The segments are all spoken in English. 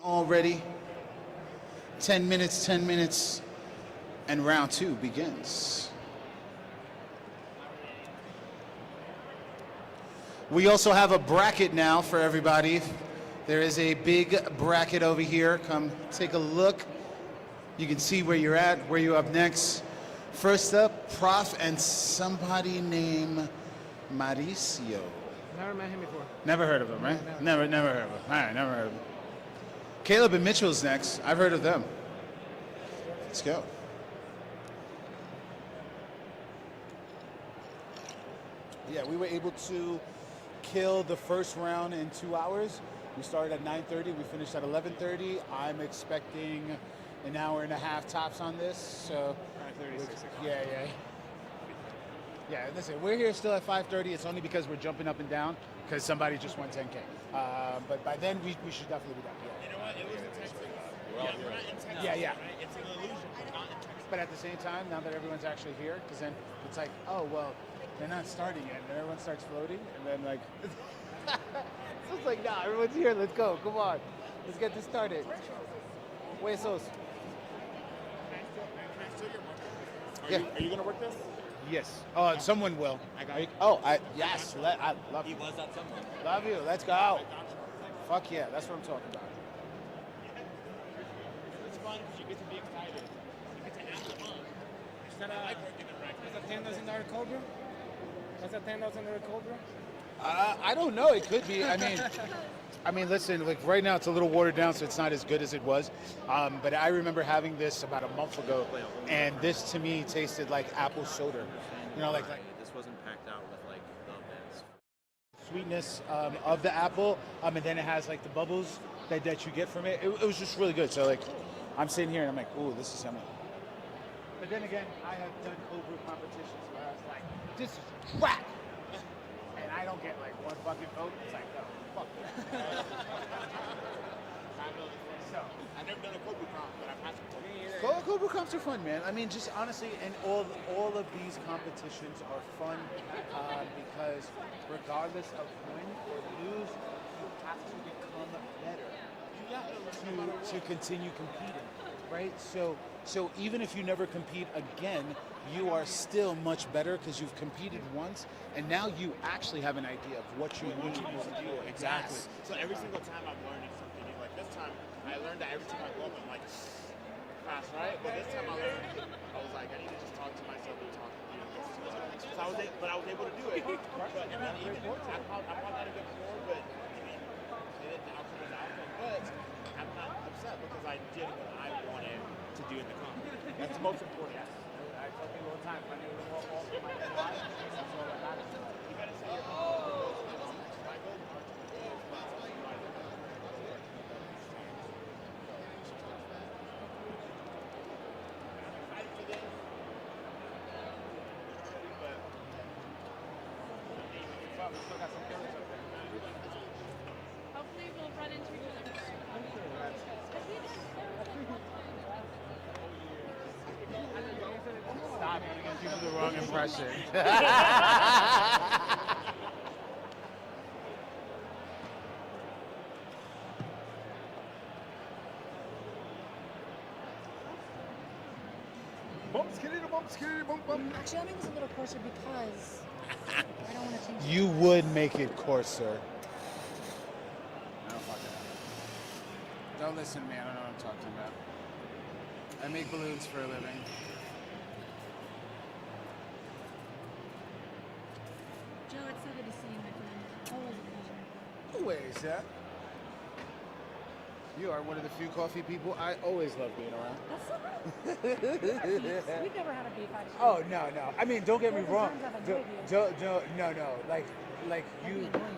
Already 10 minutes, 10 minutes, and round two begins. We also have a bracket now for everybody. There is a big bracket over here. Come take a look. You can see where you're at, where you're up next. First up, Prof and somebody named Mauricio. Never met him before. Never heard of him, right? Never heard of him. All right, never heard of him. Caleb and Mitchell's next. I've heard of them. Let's go. Yeah, we were able to kill the first round in 2 hours. We started at 9:30. We finished at 11:30. I'm expecting an hour and a half tops on this. So 5:30, 6 o'clock. yeah. Yeah, listen, we're here still at 5:30. It's only because we're jumping up and down because somebody just won 10K. But by then, we should definitely be done. Yeah. You know what? It was intense. We're Not intense. Yeah. Right? It's an illusion. It's not intense. But at the same time, now that everyone's actually here, because then it's like, oh, well, they're not starting yet. And everyone starts floating. And then, like, so it's like, nah, everyone's here. Let's go. Come on. Let's get this started. Huesos. Can I steal your marker? Yeah. Are you gonna work this? Yes. Someone will. I got it. Yes. I love He you. was that someone. Love you. Let's go. Fuck yeah. That's what I'm talking about. It's fun because you get to be excited. You get to have fun. I like working the record. Is that $10,000 Cobra? That's a $10,000 Cobra? I don't know. It could be. I mean, listen. Like right now, it's a little watered down, so it's not as good as it was. But I remember having this about a month ago, and this to me tasted like apple soda. You know, like This wasn't packed out with like the best. sweetness of the apple, and then it has like the bubbles that you get from it. It was just really good. So like, I'm sitting here and I'm like, ooh, this is yummy. But then again, I have done cold brew competitions where I was like, this is whack. And I don't get like one fucking vote. It's like, no, fuck that. So, I've never done a Kobe comp, but I've had some. cold brew comps are fun, man. I mean, just honestly, and all of these competitions are fun because regardless of win or lose, you have to become better to continue competing, right? So even if you never compete again, you are still much better because you've competed once, and now you actually have an idea of what you need to do. Exactly. So every single time I'm learning something new. Like this time, I learned that every time I go up, I'm like fast, right? But this time I learned, I was like, I need to just talk to myself and talk to you. So I was able to do it. But and then even I caught that a bit more, but I mean, the outcome is outcome. But I'm not upset because I did what I wanted to do in the comp. That's the most important. I tell people all the time, if I knew all my life, that's all that matters. You gotta say your Hopefully we'll run into each other. Stop, you're gonna give people the wrong impression. Actually, I'll make this a little coarser because I don't want to change. You would make it coarser. I don't fucking know. Don't listen to me, I don't know what I'm talking about. I make balloons for a living. Joe, it's so good to see you, my friend. Always a pleasure. Wait, is that? You are one of the few coffee people I always love being around. That's so good. We've never had a beef actually. Oh no! I mean, don't get me Well, in wrong. terms of enjoying No. Like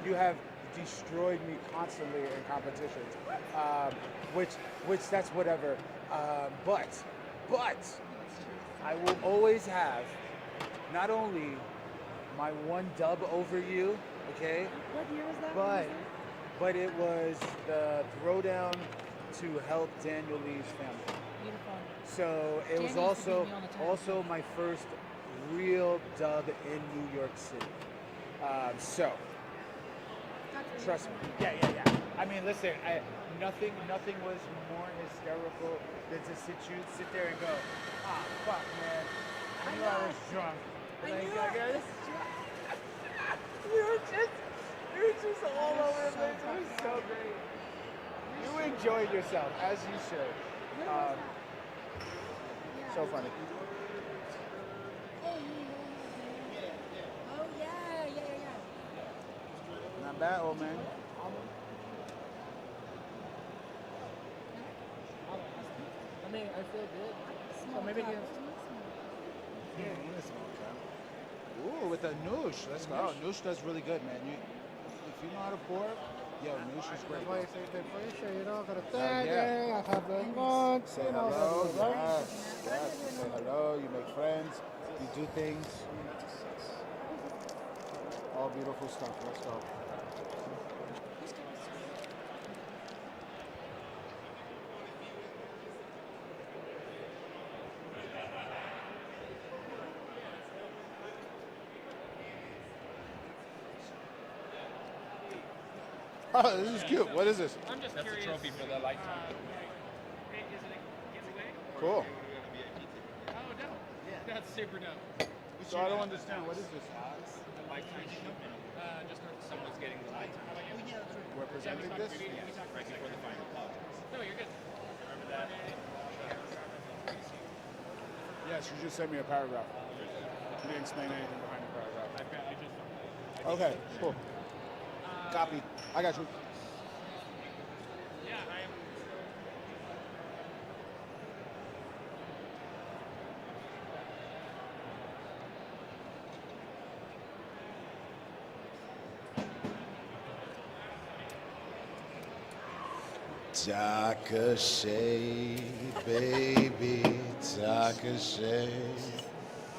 you have destroyed me constantly in competitions, which that's whatever. But I will always have not only my one dub over you, okay, What year was that? but it was the throwdown to help Daniel Lee's family. Beautiful. So it was Danny used to beat me all the time. also my first real dub in New York City. So trust me. Yeah. I mean, listen, nothing was more hysterical than to sit there and go, ah, fuck, man. I knew I was drunk. You were just all over the place. It was so great. You enjoyed yourself, as you should. So funny. Oh yeah. Not bad, old man. I mean, I feel good. Small maybe cup. you- Ooh, with a noosh. Let's go. Noosh does really good, man. If you know how to pour, yo, noosh is great. That's why I say the pressure, you know, gotta Yeah. thank I have the lunch, Say you know, hello. right? Yes. You say hello. You make friends. You do things. All beautiful stuff. Let's go. Oh, this is cute. What is this? I'm just curious. That's a trophy for the lifetime. Is it a giveaway? Cool. Oh, dope. Yeah. That's super dope. So I don't understand. What is this? The lifetime shipment. Just someone's getting the lifetime. We're presenting this? Right before the final call. No, you're good. Remember that? Yes, you just sent me a paragraph. You didn't explain anything behind the paragraph. I just. Okay, cool. Copy. I got you. Yeah, I am. Takashi, baby, Takashi.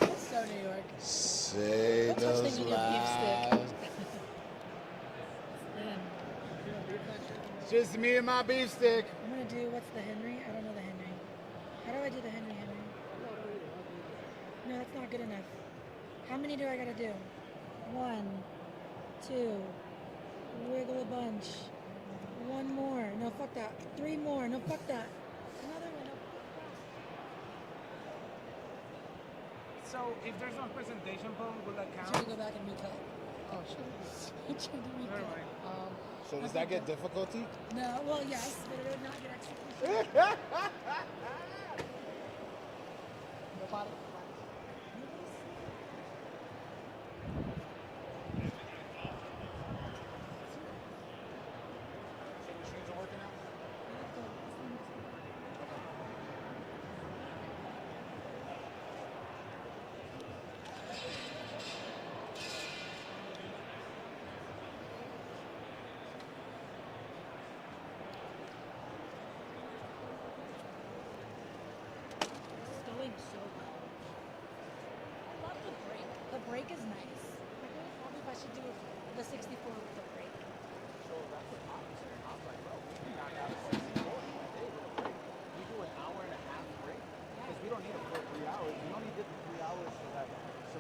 So New York. Say Don't touch those things with your beef stick. lies. Just me and my beef stick. I'm gonna do what's the Henry? I don't know the Henry. How do I do the Henry? No, that's not good enough. How many do I gotta do? 1, 2, wiggle a bunch. 1 more. No, fuck that. 3 more. No, fuck that. Another one. No, fuck So, if there's no presentation poem, will that that. count? Trying to go back and recut. Oh, shit. I'm trying to Never recut. mind. So does that get difficulty? No, well, yes, but it would not get execution. Nobody. It's going so well. I love the break. The break is nice. I really wonder if I should do the 64 with the break. So that's the opposite. I'm like, bro, we can knock out a 64 in a day with a break. We do an hour and a half break because we don't need a full 3 hours. We only did the 3 hours so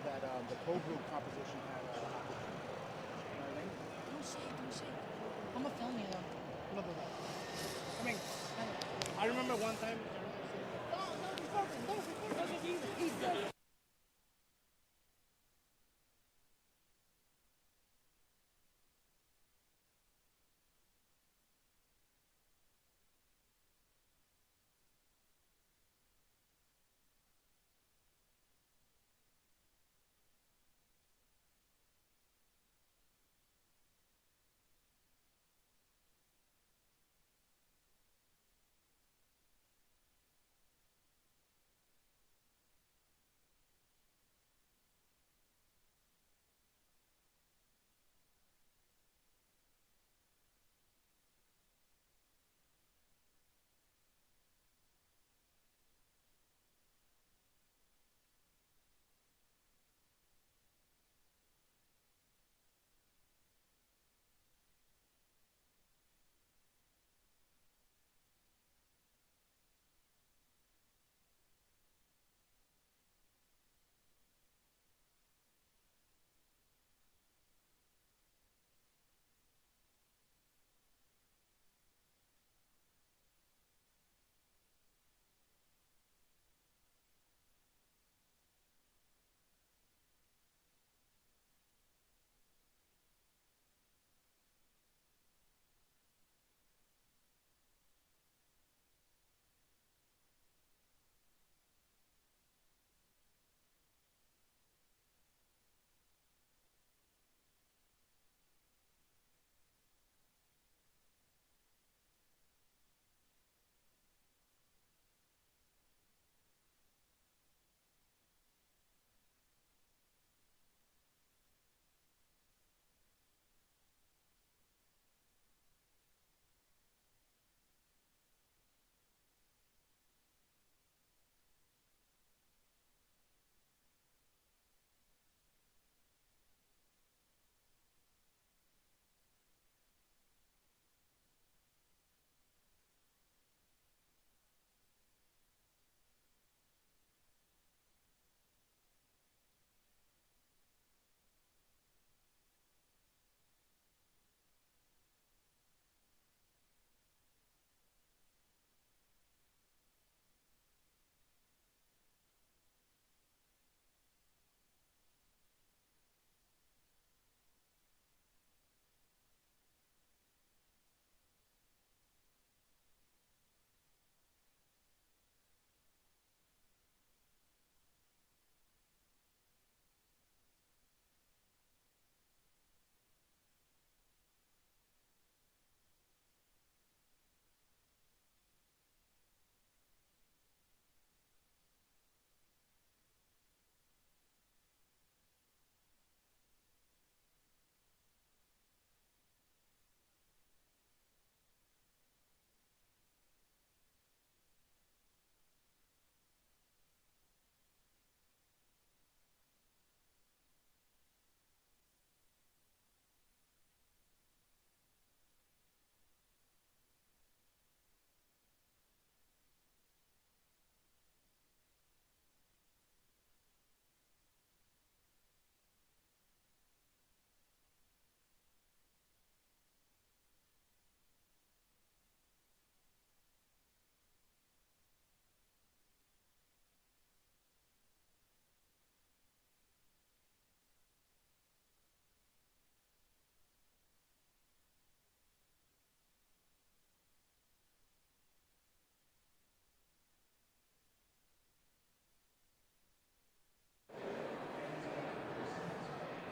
that the co-group composition had opportunity. You know what I mean? Don't shake, don't shake. I'm gonna film you though. No, no, no. I mean, I remember one time. He's good.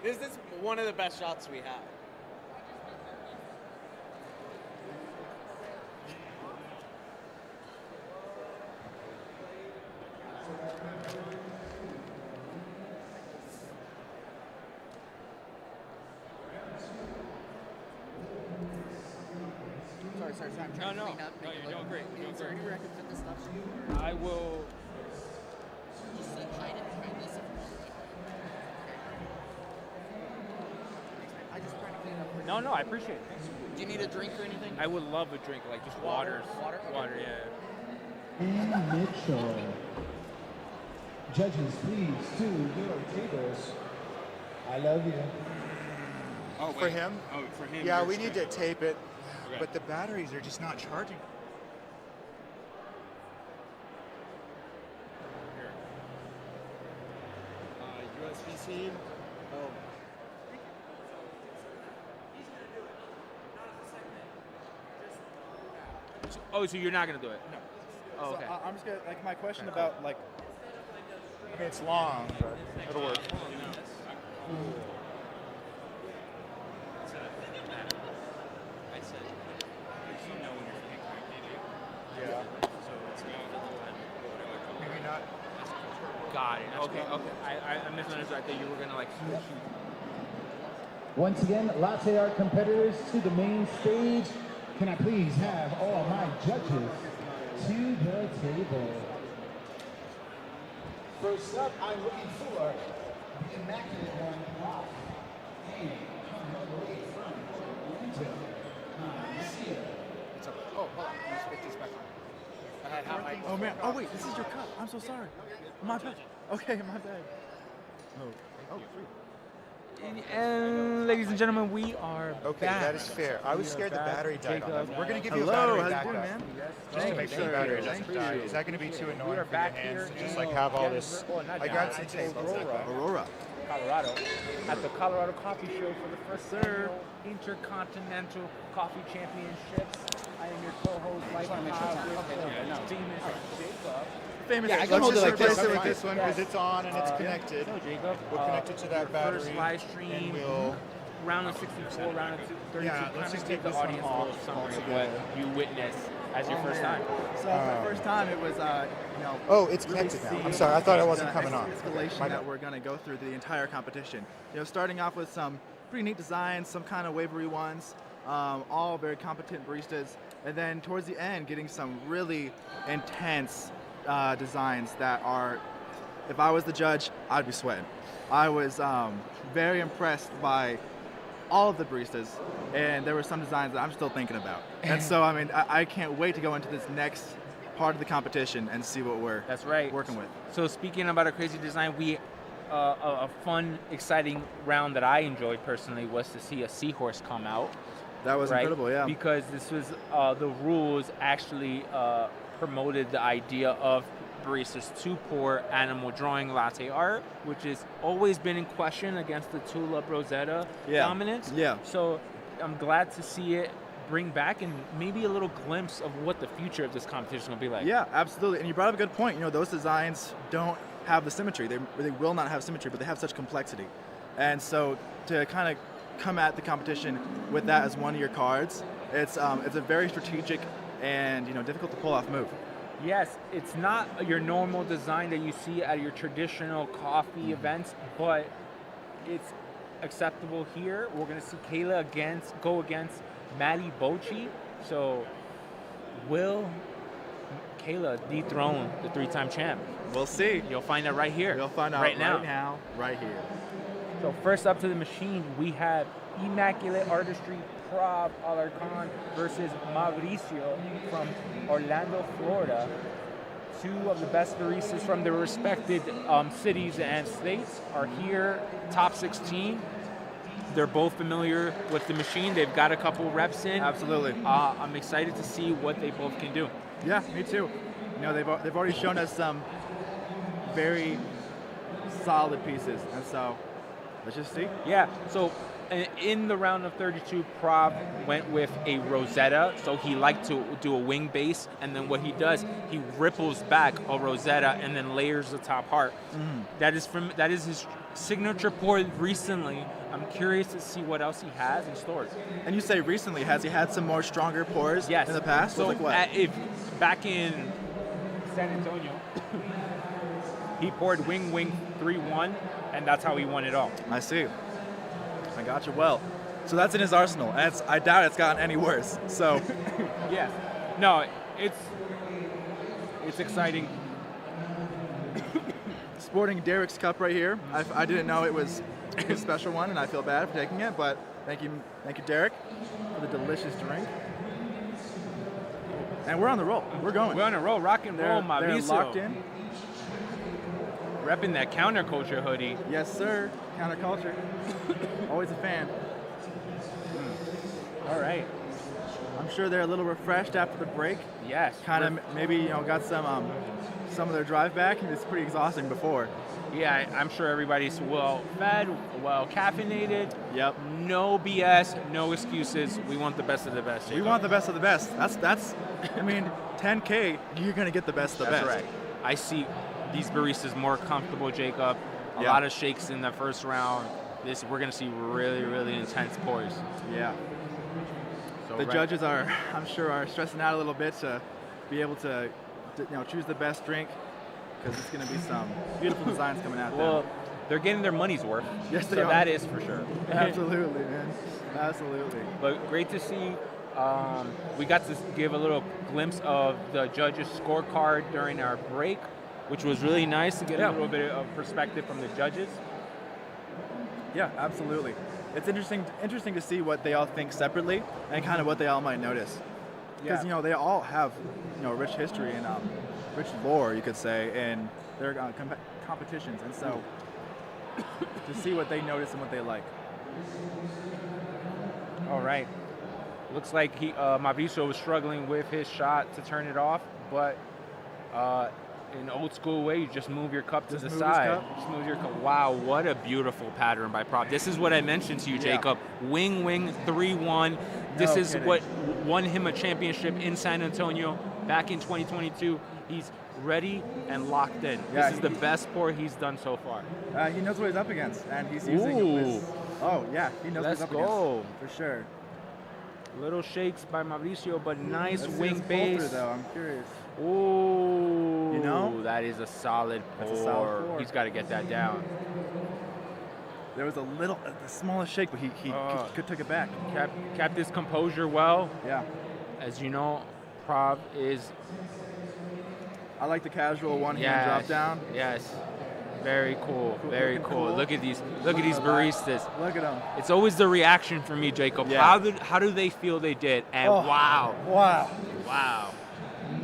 This is one of the best shots we have. Sorry. I'm trying to clean up. No, you're doing great. You're doing Is there great. anywhere I can put this stuff? I will. Just hide it behind this. I just trying to clean up. No, I appreciate it. Do you need a drink or anything? I would love a drink, like just water. Water? Okay. Water, yeah. And Mitchell. Judges, please, to your tables. I love you. Oh, For him? Oh, for him. Yeah, you're we need to straight. tape it, Okay. but the batteries are just not charging. Here. USB-C. Oh. Oh, so you're not gonna do it? No. Oh, okay. I'm just gonna like my question about like. I mean, it's long, but it'll work. Yeah. Maybe not. Got it. Okay. I misunderstood. I thought you were gonna like switch. Once again, latte art competitors to the main stage. Can I please have all my judges to the table? First up, I'm looking for the immaculate one, Rock. Hey, come all the way from Toronto. It's a, oh, hold on. Let's put this back on. I had hot mic. Oh man! Oh wait, this is your cup. I'm so sorry. My bad. Okay, my bad. Oh, sweet. And ladies and gentlemen, we are Okay, back. that is fair. I was We are scared the back. battery died on Jacob. that. We're going to give you a Hello, battery how's it backup. going, man? Just to make sure the battery Thank doesn't die. you. Is that going to be too We annoying are for your back hands here to just in like have all Denver. this? Well, not I Denver, got some it's tables. Aurora. Aurora. Colorado, at the Colorado Coffee Show for the first annual Intercontinental Coffee Championships. I am your co-host, Mike famous Jacob. Famous. Yeah, I Let's can hold just it like replace this. it with with this. this one because it's on and it's connected. So Jacob, We'll connect it to that your battery. First live stream, and we'll. round of 64, round of 32. Yeah, kind let's of just give take the this one audience a off little summary of altogether. what you witnessed as your first time. So for the first time, it was Oh, it's really connected now. seeing I'm sorry. I thought it wasn't the coming on. escalation My that bad. we're gonna go through the entire competition. Starting off with some pretty neat designs, some kind of wavery ones, all very competent baristas, and then towards the end, getting some really intense designs that are. If I was the judge, I'd be sweating. I was very impressed by all of the baristas, and there were some designs that I'm still thinking about. And so, I mean, I can't wait to go into this next part of the competition and see what we're That's right. working with. So speaking about a crazy design, a fun, exciting round that I enjoyed personally was to see a seahorse come out. That was right? incredible, yeah. Because this was the rules actually promoted the idea of baristas to pour animal drawing latte art, which has always been in question against the tulip rosetta dominance. Yeah. So I'm glad to see it bring back and maybe a little glimpse of what the future of this competition will be like. Yeah, absolutely. And you brought up a good point. Those designs don't have the symmetry. They will not have symmetry, but they have such complexity. And so to kind of come at the competition with that as one of your cards, it's a very strategic and difficult to pull off move. Yes, it's not your normal design that you see at your traditional coffee events, but it's acceptable here. We're going to see Kayla go against Maddie Bocci. So will Kayla dethrone the three-time champ? We'll see. You'll find out right here. We'll find out right now. right here. So first up to the machine, we have Immaculate Artistry Prav Alarcon versus Mauricio from Orlando, Florida. Two of the best baristas from their respected cities and states are here, top 16. They're both familiar with the machine. They've got a couple reps in. Absolutely. I'm excited to see what they both can do. Yeah, me too. They've already shown us some very solid pieces, and so let's just see. Yeah, so in the round of 32, Prav went with a Rosetta, so he liked to do a wing base, and then what he does, he ripples back a Rosetta and then layers the top heart. Mm-hmm. That is his signature pour recently. I'm curious to see what else he has in stores. And you say recently, has he had some more stronger pours Yes. in the past? So Like what? if back in San Antonio, he poured Wing 3-1, and that's how he won it all. I see. I got you. Well, so that's in his arsenal, and I doubt it's gotten any worse. So, Yes. No, it's exciting. sporting Derek's cup right here. I didn't know it was a special one, and I feel bad for taking it, but thank you, Derek, for the delicious drink. And we're on the roll. We're going. We're on a roll, rock and roll, They're Mauricio. locked in. Repping that counterculture hoodie. Yes, sir. Counterculture. Always a fan. All right. I'm sure they're a little refreshed after the break. Yes. Kind of maybe got some of their drive back. It's pretty exhausting before. Yeah, I'm sure everybody's well fed, well caffeinated. Yep. No BS, no excuses. We want the best of the best. We Jacob. want the best of the best. That's. I mean, 10K. You're gonna get the best of the That's best. right. I see these baristas more comfortable, Jacob. A Yeah. lot of shakes in the first round. We're gonna see really, really intense pours. Yeah. So The right- judges I'm sure, are stressing out a little bit to be able to choose the best drink, because it's going to be some beautiful designs coming out Well, there. they're getting their money's worth. Yes, they so are. that is for sure. Absolutely, man. Absolutely. But great to see. We got to give a little glimpse of the judges' scorecard during our break, which was really nice to get Yeah. a little bit of perspective from the judges. Yeah, absolutely. It's interesting to see what they all think separately and kind of what they all might notice. Because Yeah. they all have rich history and rich lore, you could say, in their competitions, and so to see what they notice and what they like. All right. Looks like Mauricio was struggling with his shot to turn it off, but in old school way, you just move your cup to Just the move his side. cup. Just move your cup. Wow, what a beautiful pattern by Prop. This is what I mentioned to you, Yeah. Jacob. Wing 3-1. This No is kidding. what won him a championship in San Antonio back in 2022. He's ready and locked in. Yeah, This is the best pour he's done so far. He knows what he's up against, and he's using his. Oh yeah, he knows Let's what he's go. up against for sure. Little shakes by Mauricio, but nice Let's see wing his pull base. through, though. I'm curious. Ooh, You know? that is a solid pour. That's a solid pour. He's got to get that down. There was the smallest shake, but he could took it back. Kept his composure well. Yeah, As you know, Prav is I like the casual one hand drop down. Yes, very cool, very looking cool. cool. Look at these Look at baristas. Look at him. It's always the reaction for me, Jacob. Yeah. How do they feel they did? And Oh, wow, wow,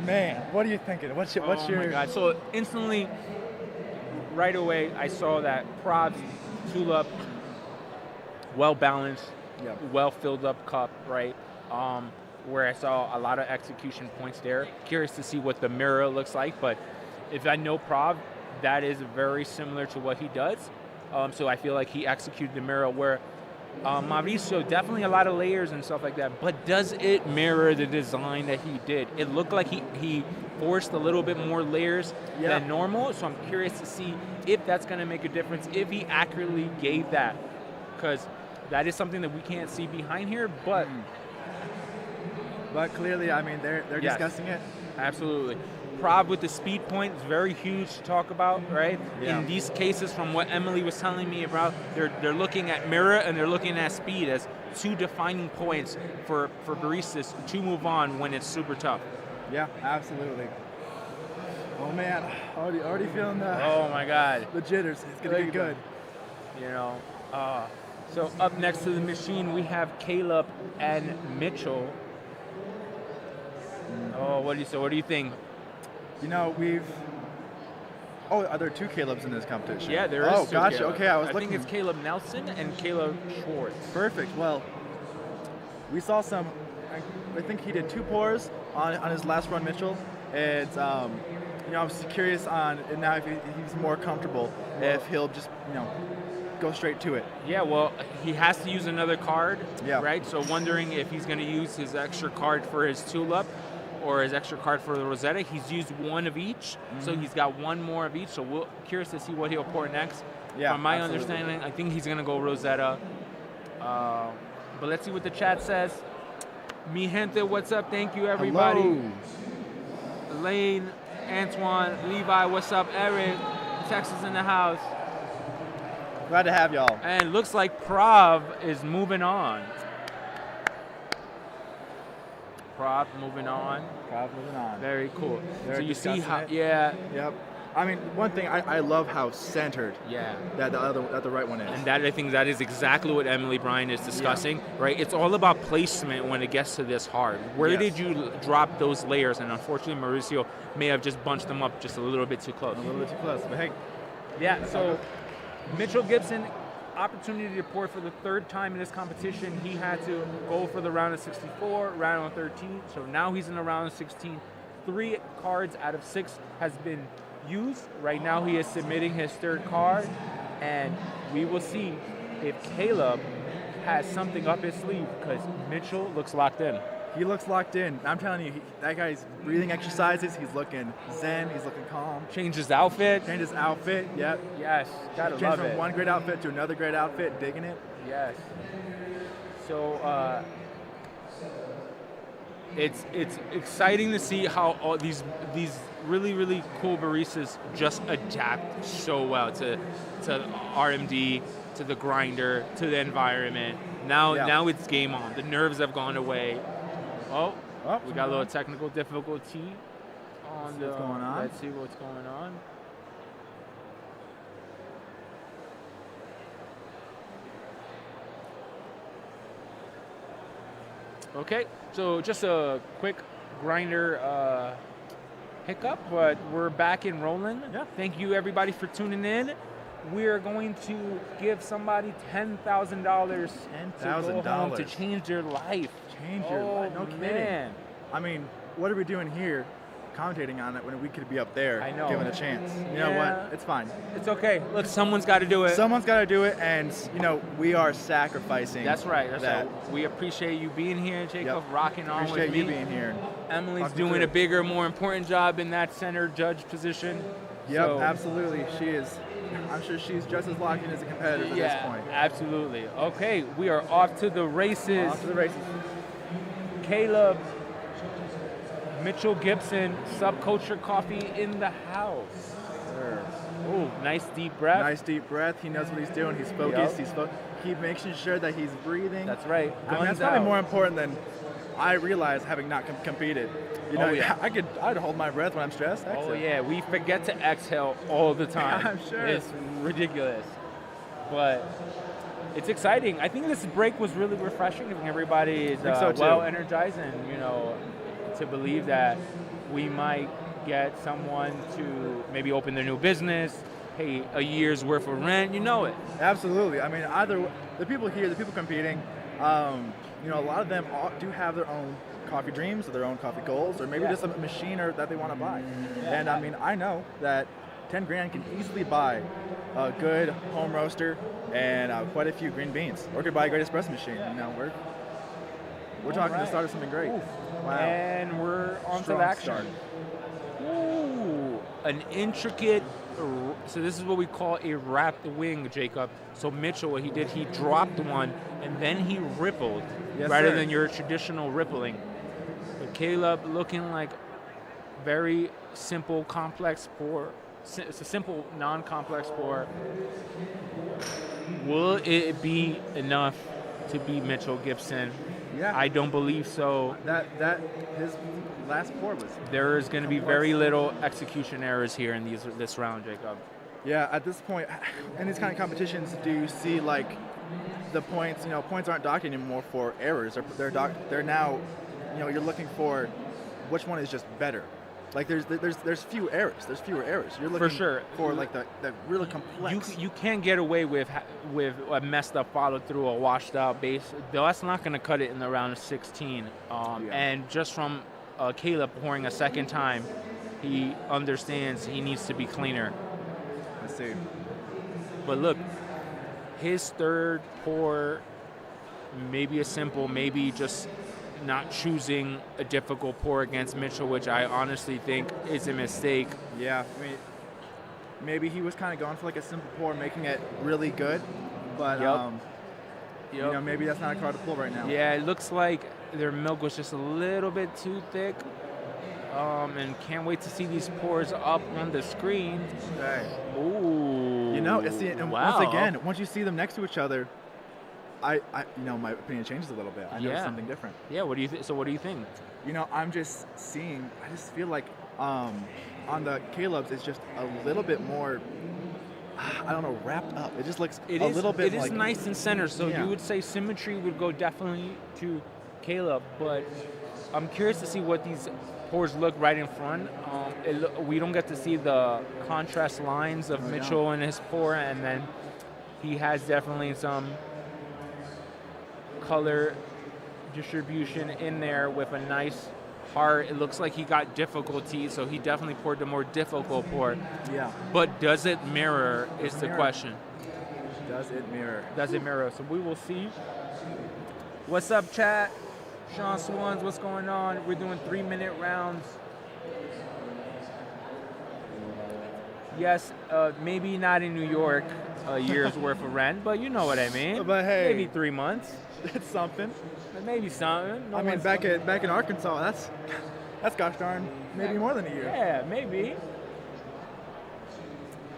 man, what are you thinking? What's your? oh my God! So instantly, right away, I saw that Prav's tulip, well balanced, Yep. well filled up cup, right? Where I saw a lot of execution points there. Curious to see what the mirror looks like, but if I know Prav, that is very similar to what he does. So I feel like he executed the mirror where Mauricio, definitely a lot of layers and stuff like that, but does it mirror the design that he did? It looked like he forced a little bit more layers Yeah. than normal, so I'm curious to see if that's going to make a difference, if he accurately gave that, because that is something that we can't see behind here, but But clearly, I mean, they're Yes. discussing it. absolutely. Prav with the speed point is very huge to talk about, right? Yeah. In these cases, from what Emily was telling me about, they're looking at mirror and they're looking at speed as two defining points for baristas to move on when it's super tough. Yeah, absolutely. Oh man, already feeling Oh my God. the jitters. It's gonna get good. You know. So up next to the machine, we have Caleb and Mitchell. Oh, what do you think? You know, Oh, are there two Calebs in this competition? Yeah, there is. Oh, two gotcha. Caleb. Okay, I was I looking. think it's Caleb Nelson and Caleb Schwartz. Perfect. Well, we saw some. I think he did 2 pours on his last run, Mitchell. And I was curious on now if he's more comfortable, if he'll just go straight to it. Yeah, well, he has to use another card, Yeah. right? So wondering if he's going to use his extra card for his tulip, or his extra card for the Rosetta. He's used one of each, so Mm-hmm. he's got one more of each. So we're curious to see what he'll pour next. Yeah, From my absolutely. understanding, I think he's gonna go Rosetta. But let's see what the chat says. Mi gente, what's up? Thank you, everybody. Hello. Lane, Antoine, Levi, what's up? Eric, Texas in the house. Glad to have y'all. And looks like Prav is moving on. Prav moving on. Moving on. Very cool. They're so you see discussing how, it. yeah, Yep. I mean, one thing I love how centered yeah. that the right one is. And that, I think that is exactly what Emily Bryan is discussing, right? It's all about placement when it gets to this hard. Where Yes. did you drop those layers? And unfortunately, Mauricio may have just bunched them up just a little bit too close. A little bit too close, but hey, Yeah, so Mitchell Gibson, opportunity to pour for the third time in this competition. He had to go for the round of 64, round of 13, so now he's in the round of 16. 3 cards out of 6 has been used. Right now he is submitting his third card, and we will see if Caleb has something up his sleeve, because Mitchell looks locked in. he looks locked in. I'm telling you, that guy's breathing exercises. He's looking zen. He's looking calm. Changed his outfit. Changed his outfit. Yep. Yes, gotta Changed love from it. one great outfit to another great outfit. Digging it. Yes. So it's exciting to see how all these really cool baristas just adapt so well to RMD, to the grinder, to the environment. Now it's game on. The nerves have gone away. Oh, we got a little technical difficulty on the. what's going on. Let's see what's going on. Okay, so just a quick grinder hiccup, but we're back and rolling. Yeah. Thank you everybody for tuning in. We're going to give somebody $10,000 to go home to $10,000. change their life. Change your life. No kidding. Man. I mean, what are we doing here, commentating on it when we could be up there, I know. giving a chance? You know Yeah. what? It's fine. It's okay. Look, someone's got to do it. Someone's got to do it, and we are sacrificing. That's right. That's that. right. We appreciate you being here, Jacob, Yep. rocking on Appreciate with you me. being here. Emily's Talking doing through a it. bigger, more important job in that center judge position. Yep, So- absolutely. She is. I'm sure she's just as locked in as a competitor at this point. Absolutely. Okay, we are off to the races. Off to the races. Caleb, Mitchell Gibson, Subculture Coffee in the house. Sure. Oh, nice deep breath. Nice deep breath. He knows what he's doing. He's focused. Keep making sure that he's breathing. That's right. I mean, that's Guns probably out. more important than I realize having not competed. You know, Oh, yeah. I'd hold my breath when I'm stressed. Oh Exhale. yeah, we forget to exhale all the time. I'm sure. It's ridiculous, but it's exciting. I think this break was really refreshing. I think everybody is think so, too. well energized, and to believe that we might get someone to maybe open their new business, pay a year's worth of rent. You know it. Absolutely. I mean, either the people here, the people competing, a lot of them do have their own coffee dreams or their own coffee goals, or maybe Yeah. just a machine that they want to buy. And I mean, I know that 10 grand can easily buy a good home roaster and quite a few green beans, or could buy a great espresso machine. We're talking right. the start of something great. Oof. Wow. And we're on to Strong the action. start. Ooh, an intricate. So this is what we call a wrapped wing, Jacob. So Mitchell, what he did, he dropped one and then he rippled, Yes, rather sir. than your traditional rippling. But Caleb looking like very simple, complex pour. It's a simple, non-complex pour. Will it be enough to beat Mitchell Gibson? Yeah. I don't believe so. That his last pour was. There is going to be complex. very little execution errors here in this round, Jacob. Yeah, at this point, in these kind of competitions, do you see like the points? Points aren't docked anymore for errors. They're now, you're looking for which one is just better. Like there's few errors. There's fewer errors. You're looking For sure. for like the really complex. You can't get away with a messed up follow through, a washed out base. That's not going to cut it in the round of 16. And just from Caleb pouring a second time, he understands he needs to be cleaner. Let's see. But look, his third pour, maybe a simple, maybe just not choosing a difficult pour against Mitchell, which I honestly think is a mistake. Yeah, I mean, maybe he was kind of going for like a simple pour, making it really good, but Yep. you know, maybe that's not a card to pull right now. Yeah, it looks like their milk was just a little bit too thick. And can't wait to see these pours up on the screen. Right. Ooh. You know, it's the, and wow. once again, once you see them next to each other, I you know, my opinion changes a little bit. I know it's something different. Yeah. What do you so what do you think? You know, I just feel like on the Caleb's it's just a little bit more, I don't know, wrapped up. It just looks little bit. It is like, nice and center, so Yeah. you would say symmetry would go definitely to Caleb, but I'm curious to see what these pours look right in front. We don't get to see the contrast lines of Mitchell and his pour, and then he has definitely some color distribution in there with a nice heart. It looks like he got difficulty, so he definitely poured the more difficult pour. Yeah. But does it mirror is the mirror. question. Does it mirror? Does it mirror? So we will see. What's up, chat? Sean Swans, what's going on? We're doing 3-minute rounds. Yes, maybe not in New York, a year's worth of rent, but you know what I mean. But hey. Maybe 3 months. It's something. Maybe something. No I mean, one's- back in Arkansas, that's gosh darn maybe more than a year. Yeah, maybe.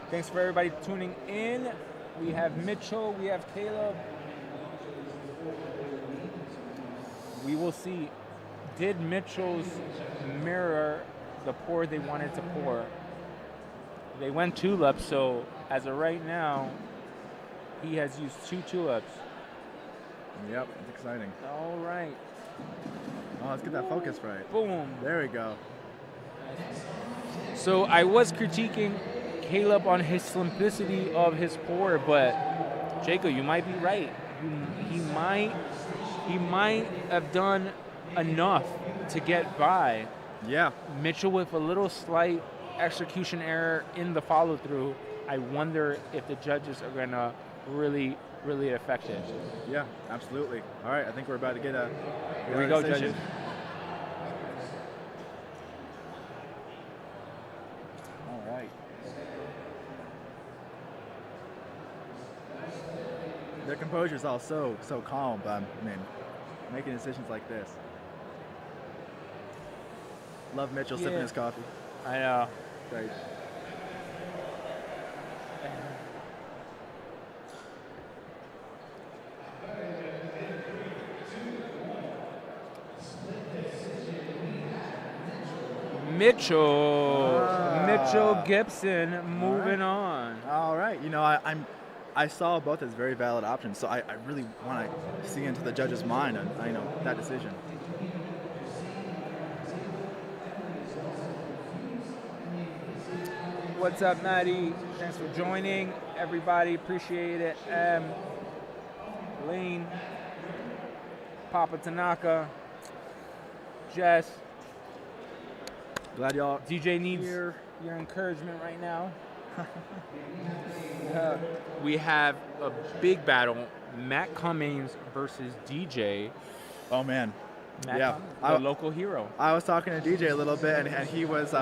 Thanks for everybody tuning in. We have Mitchell, we have Caleb. We will see. Did Mitchell's mirror the pour they wanted to pour? They went tulip, so as of right now, he has used 2 tulips. Yep, it's exciting. All right. Oh, let's get that focus right. Boom. There we go. So I was critiquing Caleb on his simplicity of his pour, but Jacob, you might be right. He might have done enough to get by. Yeah. Mitchell with a little slight execution error in the follow through. I wonder if the judges are gonna really affect it. Yeah, absolutely. All right, I think we're about to get a Here we go, decision. judges. All right. Their composure's all so calm, but I mean, making decisions like this. Love Mitchell sipping Yeah. his coffee. I know. Great. Mitchell Gibson moving on. All right. You know, I saw both as very valid options, so I really want to see into the judge's mind on that decision. What's up, Maddie? Thanks for joining. Everybody, appreciate it. Lane, Papa Tanaka, Jess. Glad y'all DJ needs here. your encouragement right now. We have a big battle, Matt Cummings versus DJ. Oh man. Matt Yeah. Cummings, the local hero. I was talking to DJ a little bit, and he was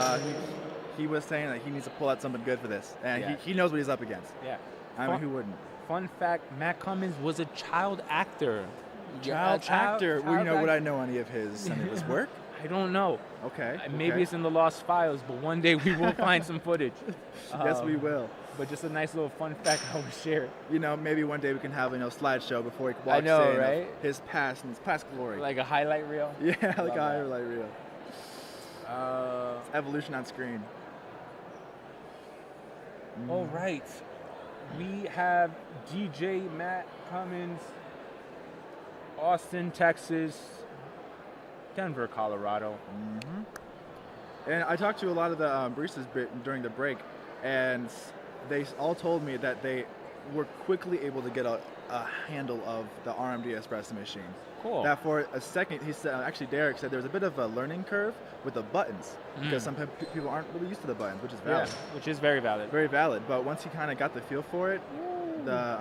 he was saying that he needs to pull out something good for this, and Yeah. he knows what he's up against. Yeah. I mean, who wouldn't? Fun fact, Matt Cummings was a child actor. Child actor. Well, would I actor. know any of his work? I don't know. Okay. Maybe okay. it's in the lost files, but one day we will find some footage. Yes, we will. But just a nice little fun fact I will share. You know, maybe one day we can have slideshow before he walks know, in right? of his past and his past glory. Like a highlight reel. yeah, like Love a that. highlight reel. It's evolution on screen. All right. We have DJ Matt Cummings, Austin, Texas, Denver, Colorado. And I talked to a lot of the baristas during the break, and they all told me that they were quickly able to get a handle of the RMD espresso machine. Cool. That for a second, he said, actually Derek said there was a bit of a learning curve with the buttons, because some people aren't really used to the buttons, which is valid. Yeah, which is very valid. Very valid. But once he kind of got the feel for it, the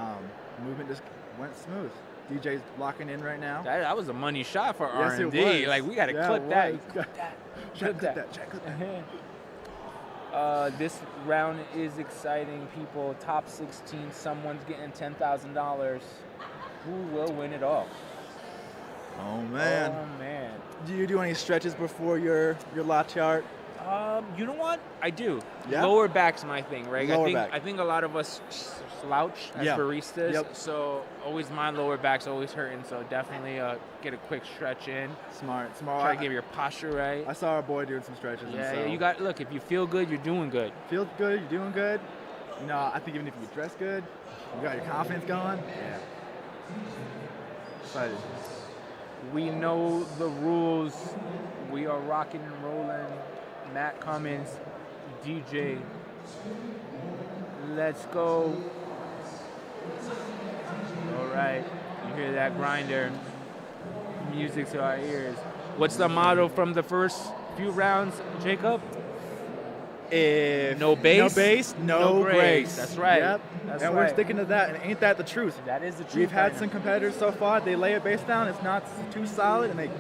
movement just went smooth. DJ's locking in right now. That was a money shot for Yes, it R&D. was. Like, we got to Yeah, clip it that. was. Clip that. Check Clip that. Check that. This round is exciting, people. Top 16, someone's getting $10,000. Who will win it all? Oh man. Oh, man. Do you do any stretches before your latte art? You know what? I do. Yeah? Lower back's my thing, right? Lower I think back. I think a lot of us slouch as Yeah. baristas, Yep. so always my lower back's always hurting. So definitely get a quick stretch in. Smart. Try to give your posture right. I saw our boy doing some stretches. Yeah, and so you got. Look, if you feel good, you're doing good. feel good. You're doing good. You know, I think even if you dress good, you got your confidence going. Yeah. Excited. We know the rules. We are rocking and rolling. Matt Cummins, DJ. Let's go. All right. You hear that grinder. Music to our ears. What's the motto from the first few rounds, Jacob? If No bass, no grace. That's right. Yep. That's and right. we're sticking to that. And ain't that the truth? That is the truth. We've had right some now. competitors so far. They lay a bass down. It's not too solid, and they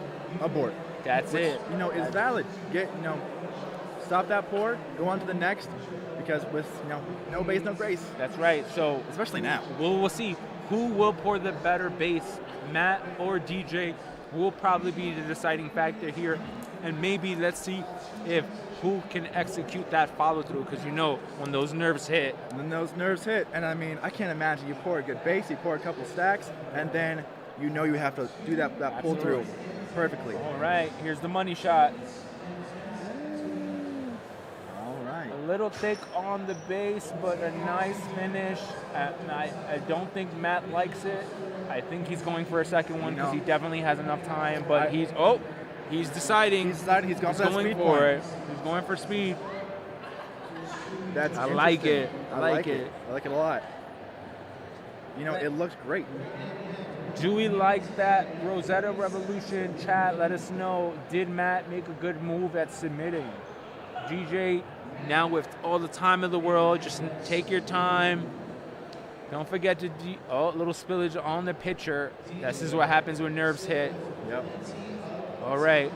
abort. That's Which, it. You know, is valid. Stop that pour. Go on to the next. Because with no bass, no grace. That's right. So Especially now. we'll see who will pour the better bass, Matt or DJ. Will probably be the deciding factor here, and maybe let's see if who can execute that follow through. Because when those nerves hit, When those nerves hit, and I mean, I can't imagine you pour a good bass, you pour a couple stacks, and then you have to do that pull through Absolutely. perfectly. all right, here's the money shot. All right. A little thick on the base, but a nice finish. I don't think Matt likes it. I think he's going for a second one because he definitely has enough time. But he's deciding. He's decided he's going for that going speed for point. it. He's going for speed. That's I like interesting. it. I like it. I like it a lot. It looks great. Do we like that Rosetta Revolution? Chat, let us know. Did Matt make a good move at submitting? DJ, now with all the time in the world, just take your time. Don't forget to little spillage on the pitcher. This is what happens when nerves hit. Yep. All right.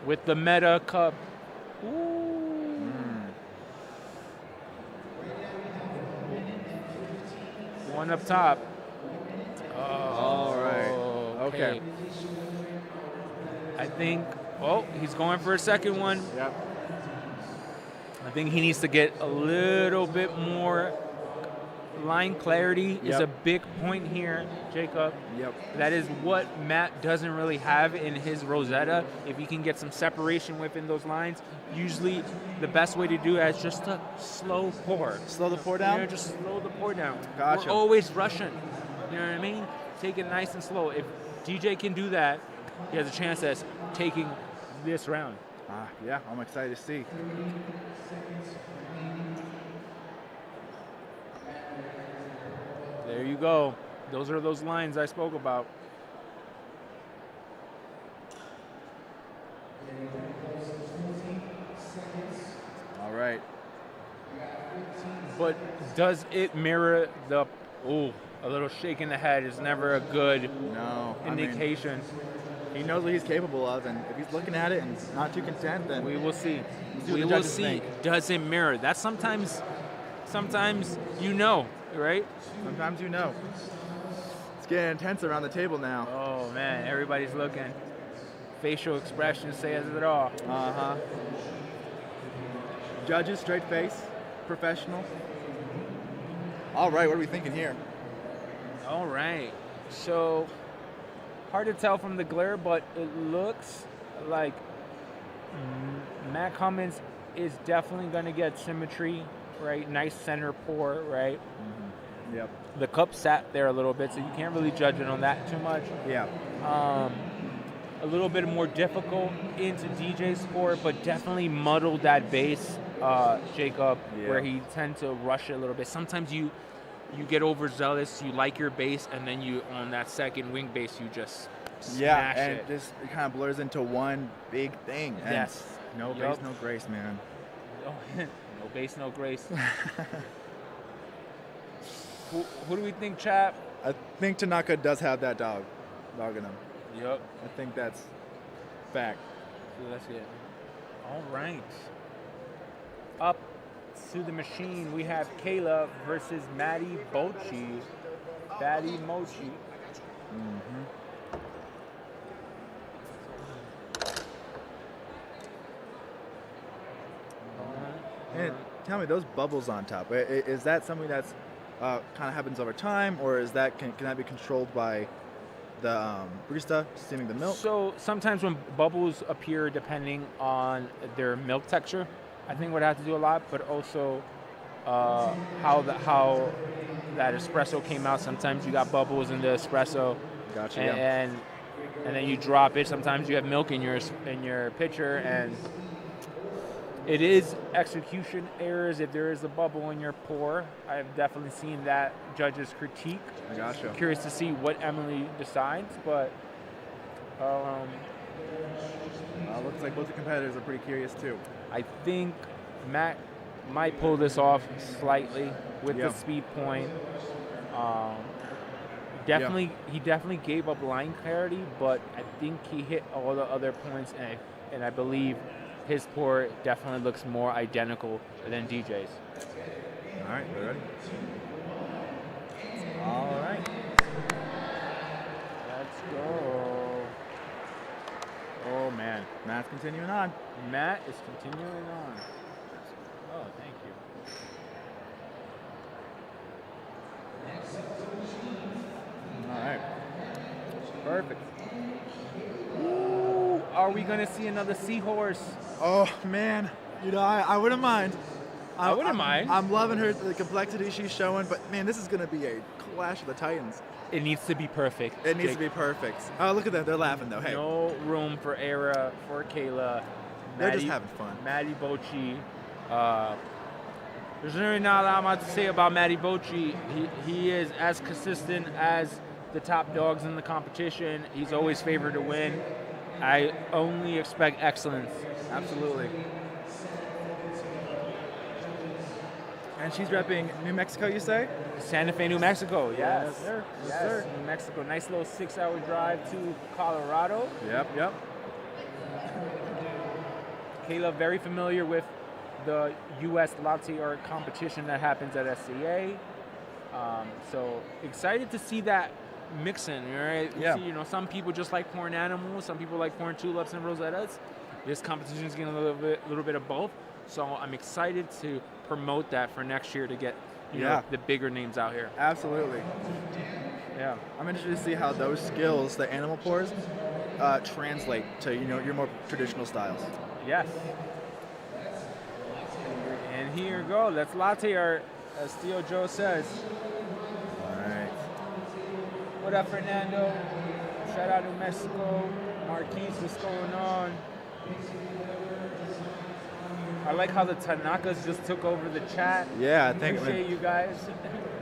With the Meta Cup. Ooh. One up top. All right. Okay. I think, he's going for a second one. Yep. I think he needs to get a little bit more line clarity is Yep. a big point here, Jacob. Yep. That is what Matt doesn't really have in his Rosetta. If he can get some separation within those lines, usually the best way to do that is just to slow pour. Slow the pour down? Yeah, just slow the pour down. Gotcha. We're always rushing. You know what I mean? Take it nice and slow. If DJ can do that, he has a chance at taking this round. Yeah, I'm excited to see. There you go. Those are those lines I spoke about. All right. But does it mirror the... a little shake in the head is never a good indication. He knows what he's capable of, and if he's looking at it and not too content, then We will see. see what We the will judges see. think. Does it mirror? That's sometimes right? Sometimes It's getting intense around the table now. Oh man, everybody's looking. Facial expressions says it all. Uh-huh. Judges, straight face, professional. All right, what are we thinking here? All right. So hard to tell from the glare, but it looks like Matt Cummins is definitely going to get symmetry, right? Nice center pour, right? Yep. The cup sat there a little bit, so you can't really judge it on that too much. Yeah. A little bit more difficult into DJ's pour, but definitely muddled that bass, Jacob, where he tends to rush it a little bit. Sometimes you overzealous, you like your bass, and then you on that second wing bass, you just smash and it. it kind of blurs into one big thing. And Yes. No Yup. bass, no grace, man. No bass, no grace. Who do we think, chap? I think Tanaka does have that dog in him. Yep. I think that's fact. So that's it. All right. Up to the machine, we have Kayla versus Maddie Bochi. Maddie Mochi. And tell me, those bubbles on top, is that something that's kind of happens over time, or is that can that be controlled by the barista steaming the milk? So sometimes when bubbles appear, depending on their milk texture, I think would have to do a lot, but also how that espresso came out. Sometimes you got bubbles in the espresso, Gotcha. and then you drop it. Sometimes you have milk in your pitcher, and it is execution errors if there is a bubble in your pour. I've definitely seen that judges critique. I gotcha. Curious to see what Emily decides, but Looks like both the competitors are pretty curious too. I think Matt might pull this off slightly with Yeah. the speed point. He definitely gave up line clarity, but I think he hit all the other points, and I believe his pour definitely looks more identical than DJ's. All right, we're ready. All right. Let's go. Oh, man. Matt's continuing on. Matt is continuing on. Oh, thank you. All right. Perfect. Ooh, are we going to see another seahorse? Oh man, I wouldn't mind. I wouldn't mind. I'm loving the complexity she's showing, but man, this is gonna be a clash of the titans. It needs to be perfect. It needs Jake. to be perfect. Oh, look at them, they're laughing though. Hey, No room for error for Kayla. they're just having fun. Maddie Bochi. There's really not a lot much to say about Maddie Bochi. He is as consistent as the top dogs in the competition. He's always favored to win. I only expect excellence. Absolutely. And she's repping New Mexico, you say? Santa Fe, New Mexico. Yes. Yes, sir. Yes, Yes, sir. New Mexico. Nice little 6-hour drive to Colorado. Yep. Kayla, very familiar with the U.S. latte art competition that happens at SCA. So excited to see that mixing, right? Yeah. See, some people just like pouring animals, some people like pouring tulips and rosettas. This competition is getting a little bit of both. So I'm excited to promote that for next year to get the bigger names out here. Absolutely. Yeah. I'm interested to see how those skills, the animal pours, translate to your more traditional styles. Yes. And here you go. That's latte art, as Theo Joe says. All right. What up, Fernando? Shout out New Mexico. Marquise, what's going on? I like how the Tanakas just took over the chat. Yeah, I think Appreciate you guys.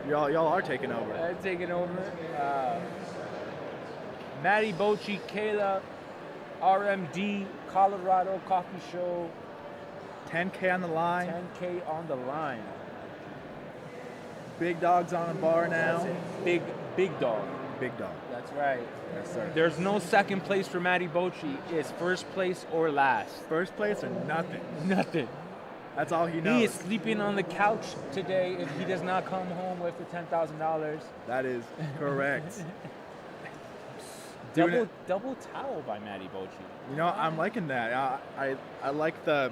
y'all are taking over. Taking over. Maddie Bochi, Kayla, RMD, Colorado Coffee Show. 10K on the line. 10K on the line. Big dogs on the bar now. That's it. Big dog. Big dog. That's right. Yes, sir. There's no second place for Maddie Bochi. It's first place or last. First place or nothing. Nothing. That's all he knows. He is sleeping on the couch today if he does not come home with the $10,000. That is correct. Double towel by Maddie Bochi. I'm liking that. I like the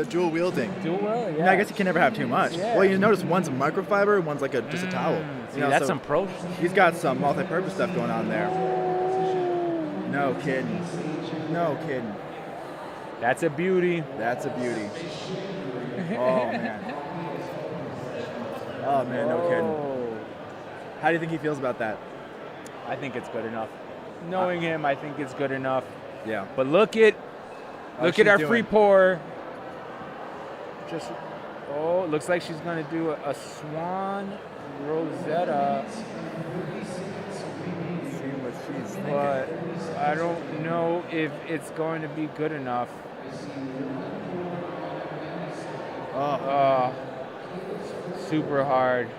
dual wielding. Do well, yeah. Yeah, I guess you can never have too much. Yeah. Well, you notice one's a microfiber, and one's like just a towel. See, that's so some pro. He's got some multi-purpose stuff going on there. No kidding. No kidding. That's a beauty. That's a beauty. Oh man. Oh man, no kidding. How do you think he feels about that? I think it's good enough. Knowing him, I think it's good enough. Yeah. But look at she's our doing. free pour. Looks like she's gonna do a swan rosetta. See what she's thinking. But I don't know if it's going to be good enough. Super hard.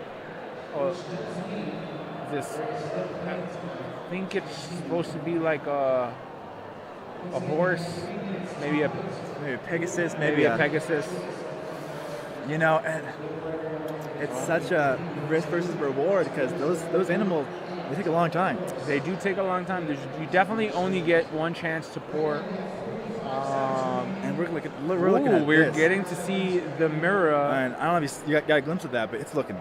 this. I think it's supposed to be like a horse, maybe a Pegasus, maybe a Pegasus. You know, and it's such a risk versus reward because those animals, they take a long time. They do take a long time. You definitely only get one chance to pour. And we're looking at we're this. getting to see the mirror. And I don't know if you got a glimpse of that, but it's looking.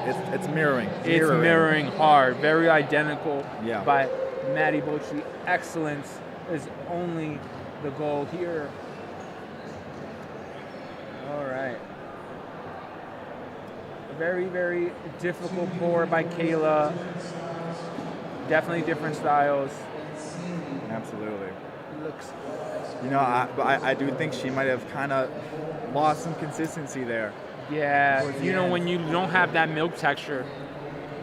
It's mirroring. It's mirroring hard, very identical. Yeah. By Matty Bocci. Excellence is only the goal here. All right. A very, very difficult pour by Kayla. Definitely different styles. Absolutely. Looks. You know, I do think she might have kind of lost some consistency there. Yeah, Towards the you know, end. when you don't have that milk texture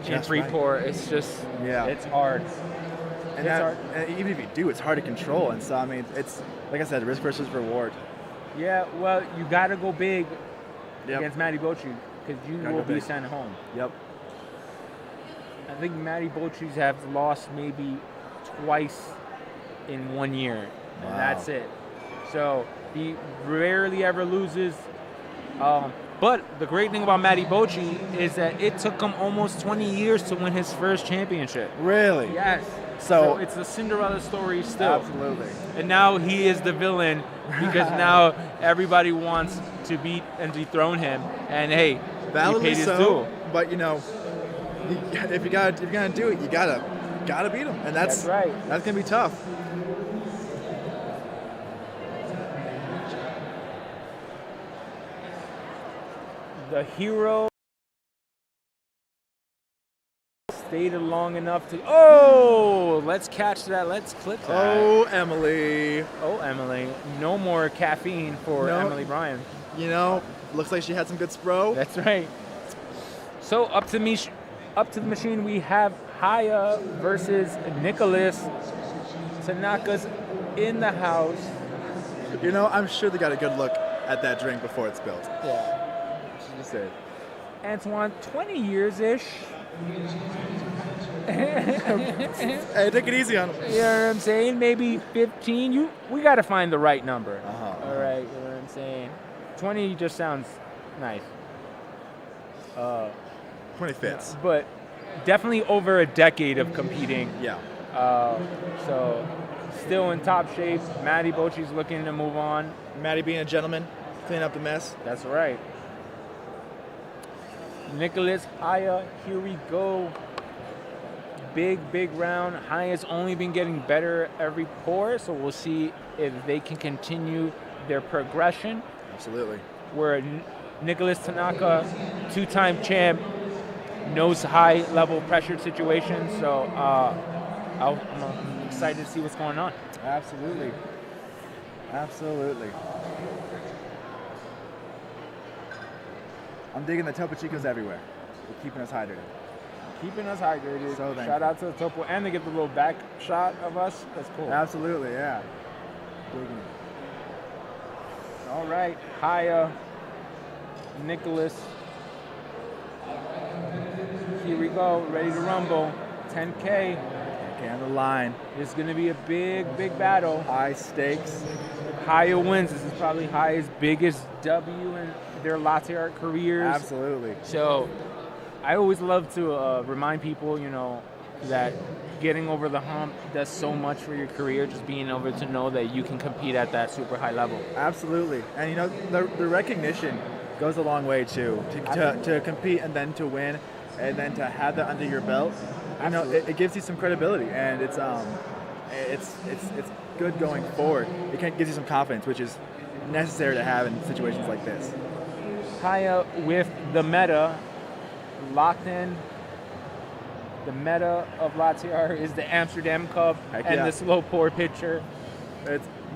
in Just free right. pour, it's just, it's hard. And, and even if you do, it's hard to control. And so, I mean, it's, like I said, risk versus reward. Yeah, well, you got to go big Yep. against Matty Bocci because you Gotta will go be big. sent home. Yep. I think Matty Bocci's have lost maybe twice in 1 year, and Wow. that's it. So he rarely ever loses. But the great thing about Matty Bocci is that it took him almost 20 years to win his first championship. Really? Yes. So it's a Cinderella story still. Absolutely. And now he is the villain because now everybody wants to beat and dethrone him. And hey, he Validly paid his so, due. but you know, if you're gonna do it, you gotta beat him, and that's right. That's gonna be tough. The hero stayed long enough to. Oh, let's catch that. Let's clip that. Oh, Emily. Oh, Emily. No more caffeine for No. Emily Bryan. You know, looks like she had some good spro. That's right. So up to the machine, we have Haya versus Nicholas. Tanaka's in the house. You know, I'm sure they got a good look at that drink before it's spilled. Yeah. Just say it. Antoine, 20 years-ish. Hey, take it easy on him. You know what I'm saying? Maybe 15. We got to find the right number. All right, you know what I'm saying? 20 just sounds nice. 20 fits. But definitely over a decade of competing. Yeah. So still in top shape. Matty Bocci's looking to move on. Matty being a gentleman, clean up the mess. That's right. Nicholas Haya, here we go. Big round. Haya's only been getting better every pour, so we'll see if they can continue their progression. Absolutely. Where Nicholas Tanaka, two-time champ, knows high-level pressure situations, so I'm excited to see what's going on. Absolutely. Absolutely. I'm digging the Topo Chicos everywhere. They're keeping us hydrated. Keeping us hydrated. So thankful. Shout out to the Topo, and they get the little back shot of us. That's cool. Absolutely, yeah. Digging it. All right, Haya, Nicholas. Here we go, ready to rumble. 10K. Okay, on the line. This is going to be a big battle. High stakes. Haya wins. This is probably Haya's biggest W in their latte art careers. Absolutely. So I always love to remind people, you know, that getting over the hump does so much for your career, just being able to know that you can compete at that super high level. Absolutely. And you know, the recognition goes a long way too. To compete and then to win and then to have that under your belt. You know, it gives you some credibility, and it's good going forward. It gives you some confidence, which is necessary to have in situations like this. Haya with the meta locked in. The meta of latte art is the Amsterdam Cup and yeah. the slow pour pitcher.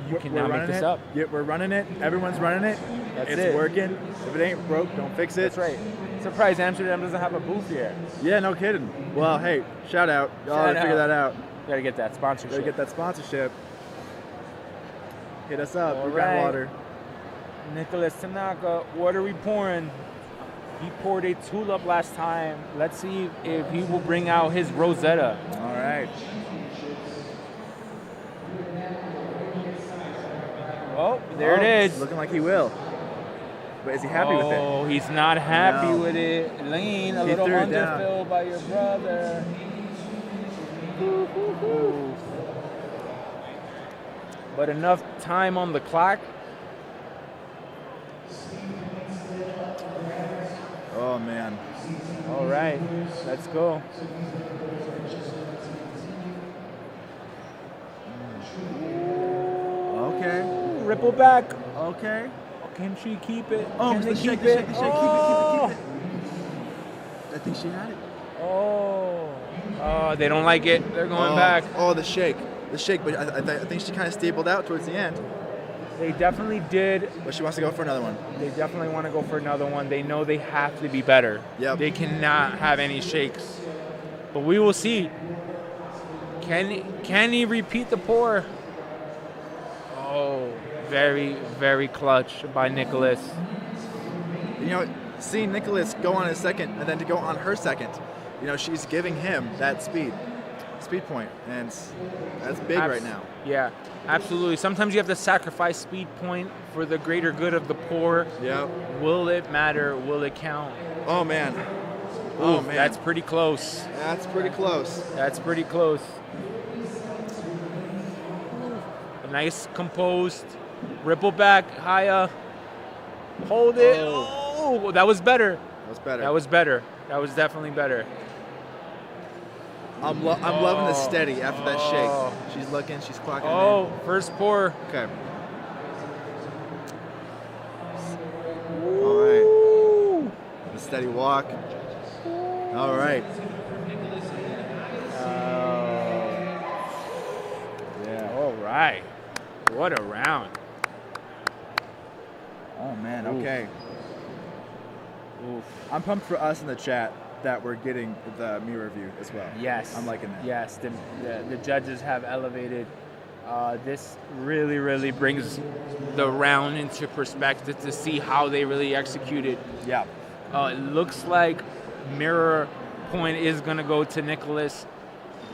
You cannot make this up. Yeah, we're running it. Everyone's running it. That's it's it. working. If it ain't broke, don't fix it. That's right. Surprised Amsterdam doesn't have a booth here. Yeah, no kidding. Well, hey, shout out. Y'all gotta figure that out. Gotta get that sponsorship. Gotta get that sponsorship. Hit us up. All We got right. water. Nicholas Tanaka, what are we pouring? He poured a tulip last time. Let's see if he will bring out his Rosetta. All right. Oh, there it is. Looking like he will. But is he happy with it? Oh, he's not happy No. with it. Lean, a He little threw it down. underfill by your brother. Ooh. But enough time on the clock. Oh, man. All right, let's go. Okay. Ripple back. Okay. Can she keep it? Oh, Can the they shake, keep the it? shake, the shake. Oh. Keep it. I think she had it. Oh, they don't like it. They're going back. Oh, the shake. The shake, but I think she kind of stabled out towards the end. They definitely did. But she wants to go for another one. They definitely want to go for another one. They know they have to be better. Yep. They cannot have any shakes. But we will see. Can he repeat the pour? Oh, very, very clutch by Nicholas. You know, seeing Nicholas go on his second and then to go on her second, you know, she's giving him that speed point, and that's big right now. Yeah, absolutely. Sometimes you have to sacrifice speed point for the greater good of the pour. Yep. Will it matter? Will it count? Oh, man. Oh, Oof, man. That's pretty close. That's pretty close. That's pretty close. A nice composed ripple back, Haya. Hold it. Oh, that was better. That was better. That was better. That was definitely better. I'm loving the steady after that Oh. shake. She's looking, she's clocking Oh, first pour. it in. Okay. All right. The steady walk. All right. Yeah. All right. What a round. Oh, man. Oof. Okay. Oof. I'm pumped for us in the chat that we're getting the mirror view as well. Yes. I'm liking that. Yes, the judges have elevated. This really, really brings the round into perspective to see how they really executed. Yeah. It looks like mirror point is going to go to Nicholas.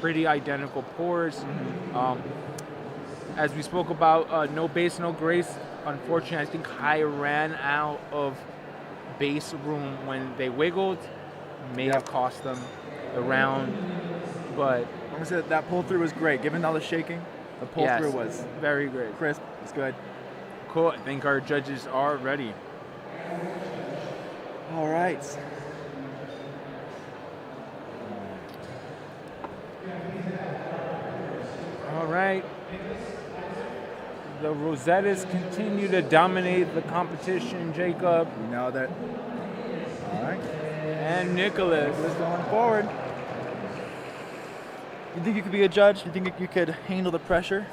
Pretty identical pours. As we spoke about, no base, no grace. Unfortunately, I think High ran out of base room when they wiggled. May have cost them the round, but I'm gonna say that pull through was great. Given all the shaking, the pull yes, through was very great. crisp. It's good. Cool. I think our judges are ready. All right. All right. The Rosettas continue to dominate the competition, Jacob. You know that. All right. And Nicholas. Nicholas going forward. You think you could be a judge? You think you could handle the pressure?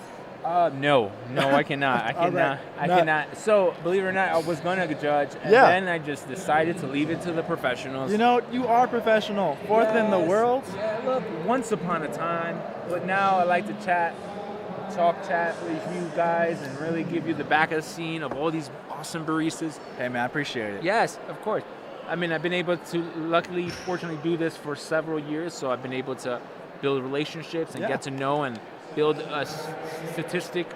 No, I cannot. I All cannot. right. I Not- cannot. So, believe it or not, I was gonna judge, and Yeah. then I just decided to leave it to the professionals. You know, you are professional. Fourth in the Yes. world. Yeah, look, once upon a time, but now I like to chat with you guys, and really give you the back of the scene of all these awesome baristas. Hey, man, I appreciate it. Yes, of course. I mean, I've been able to, luckily, fortunately, do this for several years, so I've been able to build relationships and Yeah. get to know and build a statistic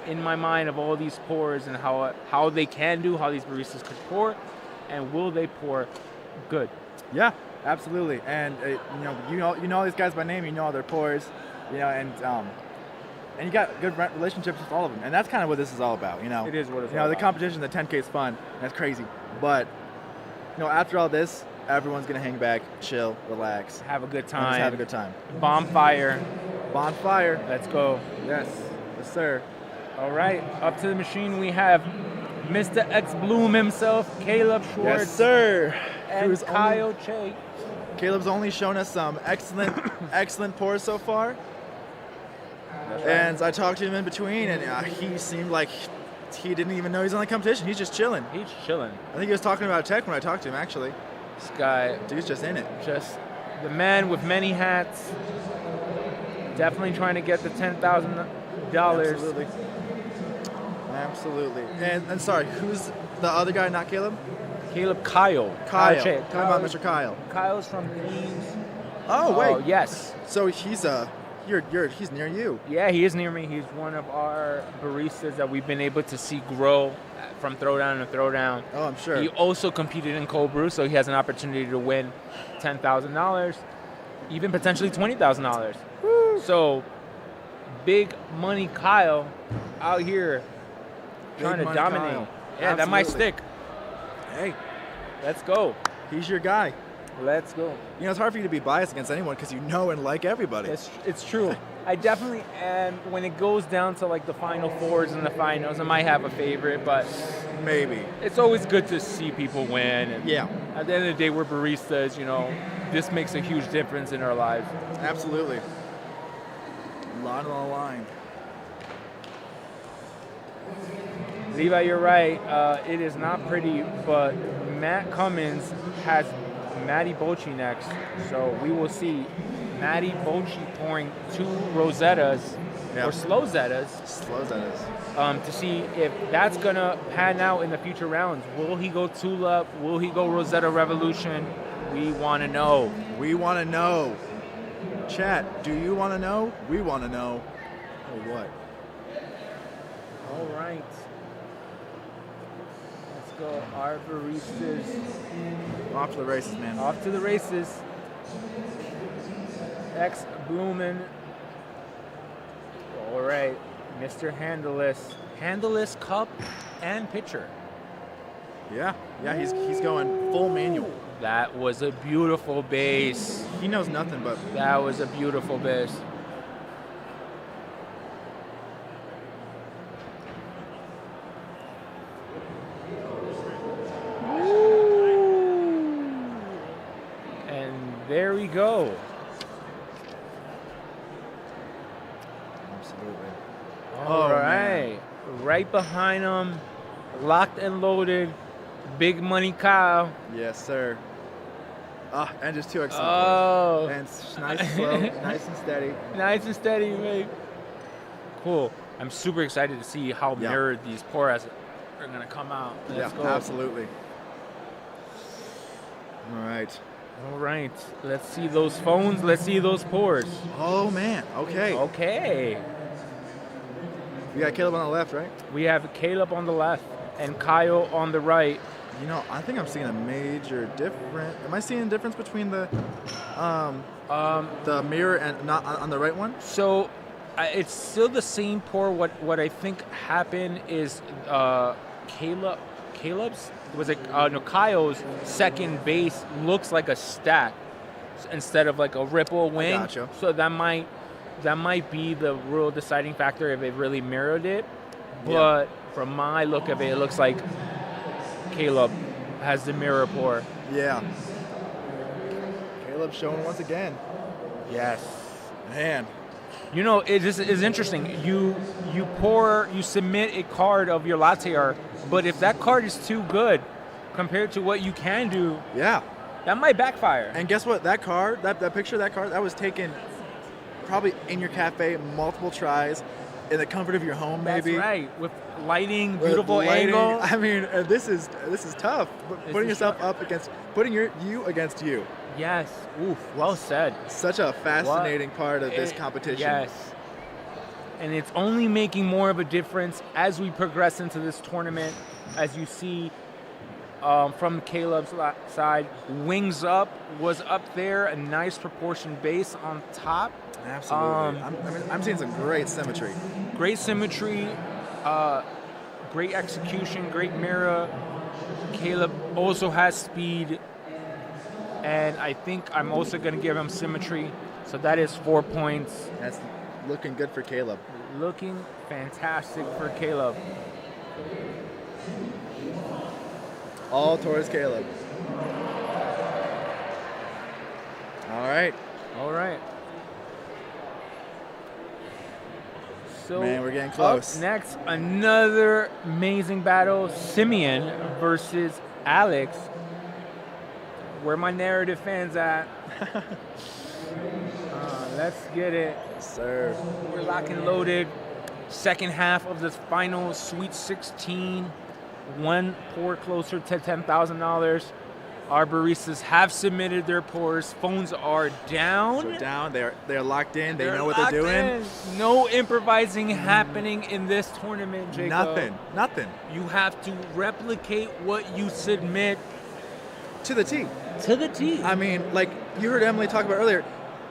in my mind of all these pours and how they can do, how these baristas could pour, and will they pour good. Yeah, absolutely. And you know these guys by name. You know all their pours. You know, and you got good relationships with all of them. And that's kind of what this is all about. You know. It is what it's You know, all the about. competition, the 10K is fun. That's crazy. But you know, after all this, everyone's gonna hang back, chill, relax, Have a good and time. just have a good time. Bonfire. Bonfire. Let's go. Yes, yes, sir. All right, up to the machine we have Mr. X Bloom himself, Caleb Schwartz, Yes, sir. and Who's Kyle Che. Caleb's only shown us some excellent pours so far. That's right. And I talked to him in between, and he seemed like he didn't even know he's on the competition. He's just chilling. He's chilling. I think he was talking about tech when I talked to him, actually. This guy, Dude's just in it. just the man with many hats. Definitely trying to get the $10,000. Absolutely. And sorry, who's the other guy, not Caleb? Kyle. Kyle. Che. Tell me about Mr. Kyle. Kyle's from Queens. Oh, wait. Yes. So he's he's near you. Yeah, he is near me. He's one of our baristas that we've been able to see grow from throwdown to throwdown. Oh, I'm sure. He also competed in cold brew, so he has an opportunity to win $10,000, even potentially $20,000. So, big money Kyle out here trying to money dominate. Kyle. Yeah, that might Absolutely. stick. Hey, Let's go. he's your guy. Let's go. You know, it's hard for you to be biased against anyone because you know and like everybody. It's true. I definitely am. When it goes down to like the final fours and the finals, I might have a favorite, but Maybe. it's always good to see people win. And Yeah, at the end of the day, we're baristas. You know, this makes a huge difference in our lives. absolutely. A lot on the line. Levi, you're right. It is not pretty, but Matt Cummins has Matty Bocci next. So we will see Matty Bocci pouring 2 Rosettas Yep. or Slowzettas Slows at us. to see if that's going to pan out in the future rounds. Will he go Tulip? Will he go Rosetta Revolution? We want to know. We want to know. Chat, do you want to know? We want to know. Or what? All right. Let's go. Our baristas Off to the races, man. off to the races. Ex Bloomin'. All right, Mr. Handleless cup and pitcher. Yeah, he's going full manual. That was a beautiful base. He knows nothing but That was a beautiful base. And there we go. absolutely. All Oh, right. Right behind him, locked and loaded, Big Money Kyle. Yes, sir. Ah, and just too excited. Oh, And nice and slow, nice and steady. nice and steady, mate. Cool. I'm super excited to see how Yeah. mirrored these pours are going to come out. Let's Yeah, go. absolutely. All right. All right. Let's see those phones. Let's see those pours. Oh man. Okay. Okay. We got Caleb on the left, right? We have Caleb on the left and Kyle on the right. You know, I think I'm seeing a major difference. Am I seeing a difference between the mirror and not on the right one? So it's still the same pour. What I think happened is Caleb's was it no, Kyle's second base looks like a stack instead of like a ripple wing. gotcha. So that might be the real deciding factor if it really mirrored it. But from my look of it, it looks like Caleb has the mirror pour. Yeah. Caleb showing once again. Yes. Man. You know, it just is interesting. You submit a card of your latte art, but if that card is too good compared to what you can do, Yeah. that might backfire. And guess what? That card, that picture of that card, that was taken probably in your cafe, multiple tries, in the comfort of your home, maybe. That's right. With lighting, With beautiful lighting. angle. I mean, this is tough. But This putting is yourself tough. up against, putting you against you. Yes. Oof. Well said. Such a fascinating part of this competition. Yes. And it's only making more of a difference as we progress into this tournament. As you see from Caleb's side, Wings Up was up there, a nice proportion base on top. Absolutely. I'm seeing some great symmetry. Great symmetry, great execution, great mirror. Caleb also has speed, and I think I'm also going to give him symmetry. So that is 4 points. That's looking good for Caleb. Looking fantastic for Caleb. All towards Caleb. All right. All right. So Man, we're getting close. Up next, another amazing battle: Simeon versus Alex. Where my narrative fans at? Let's get it. Yes, sir. We're lock and loaded. Second half of this final Sweet 16. one pour closer to $10,000. Our baristas have submitted their pours. Phones are down. So down, they're locked in. They They're know what they're locked doing. in. No improvising happening in this tournament, Jacob. Nothing. You have to replicate what you submit To the T. to the T. I mean, like you heard Emily talk about earlier,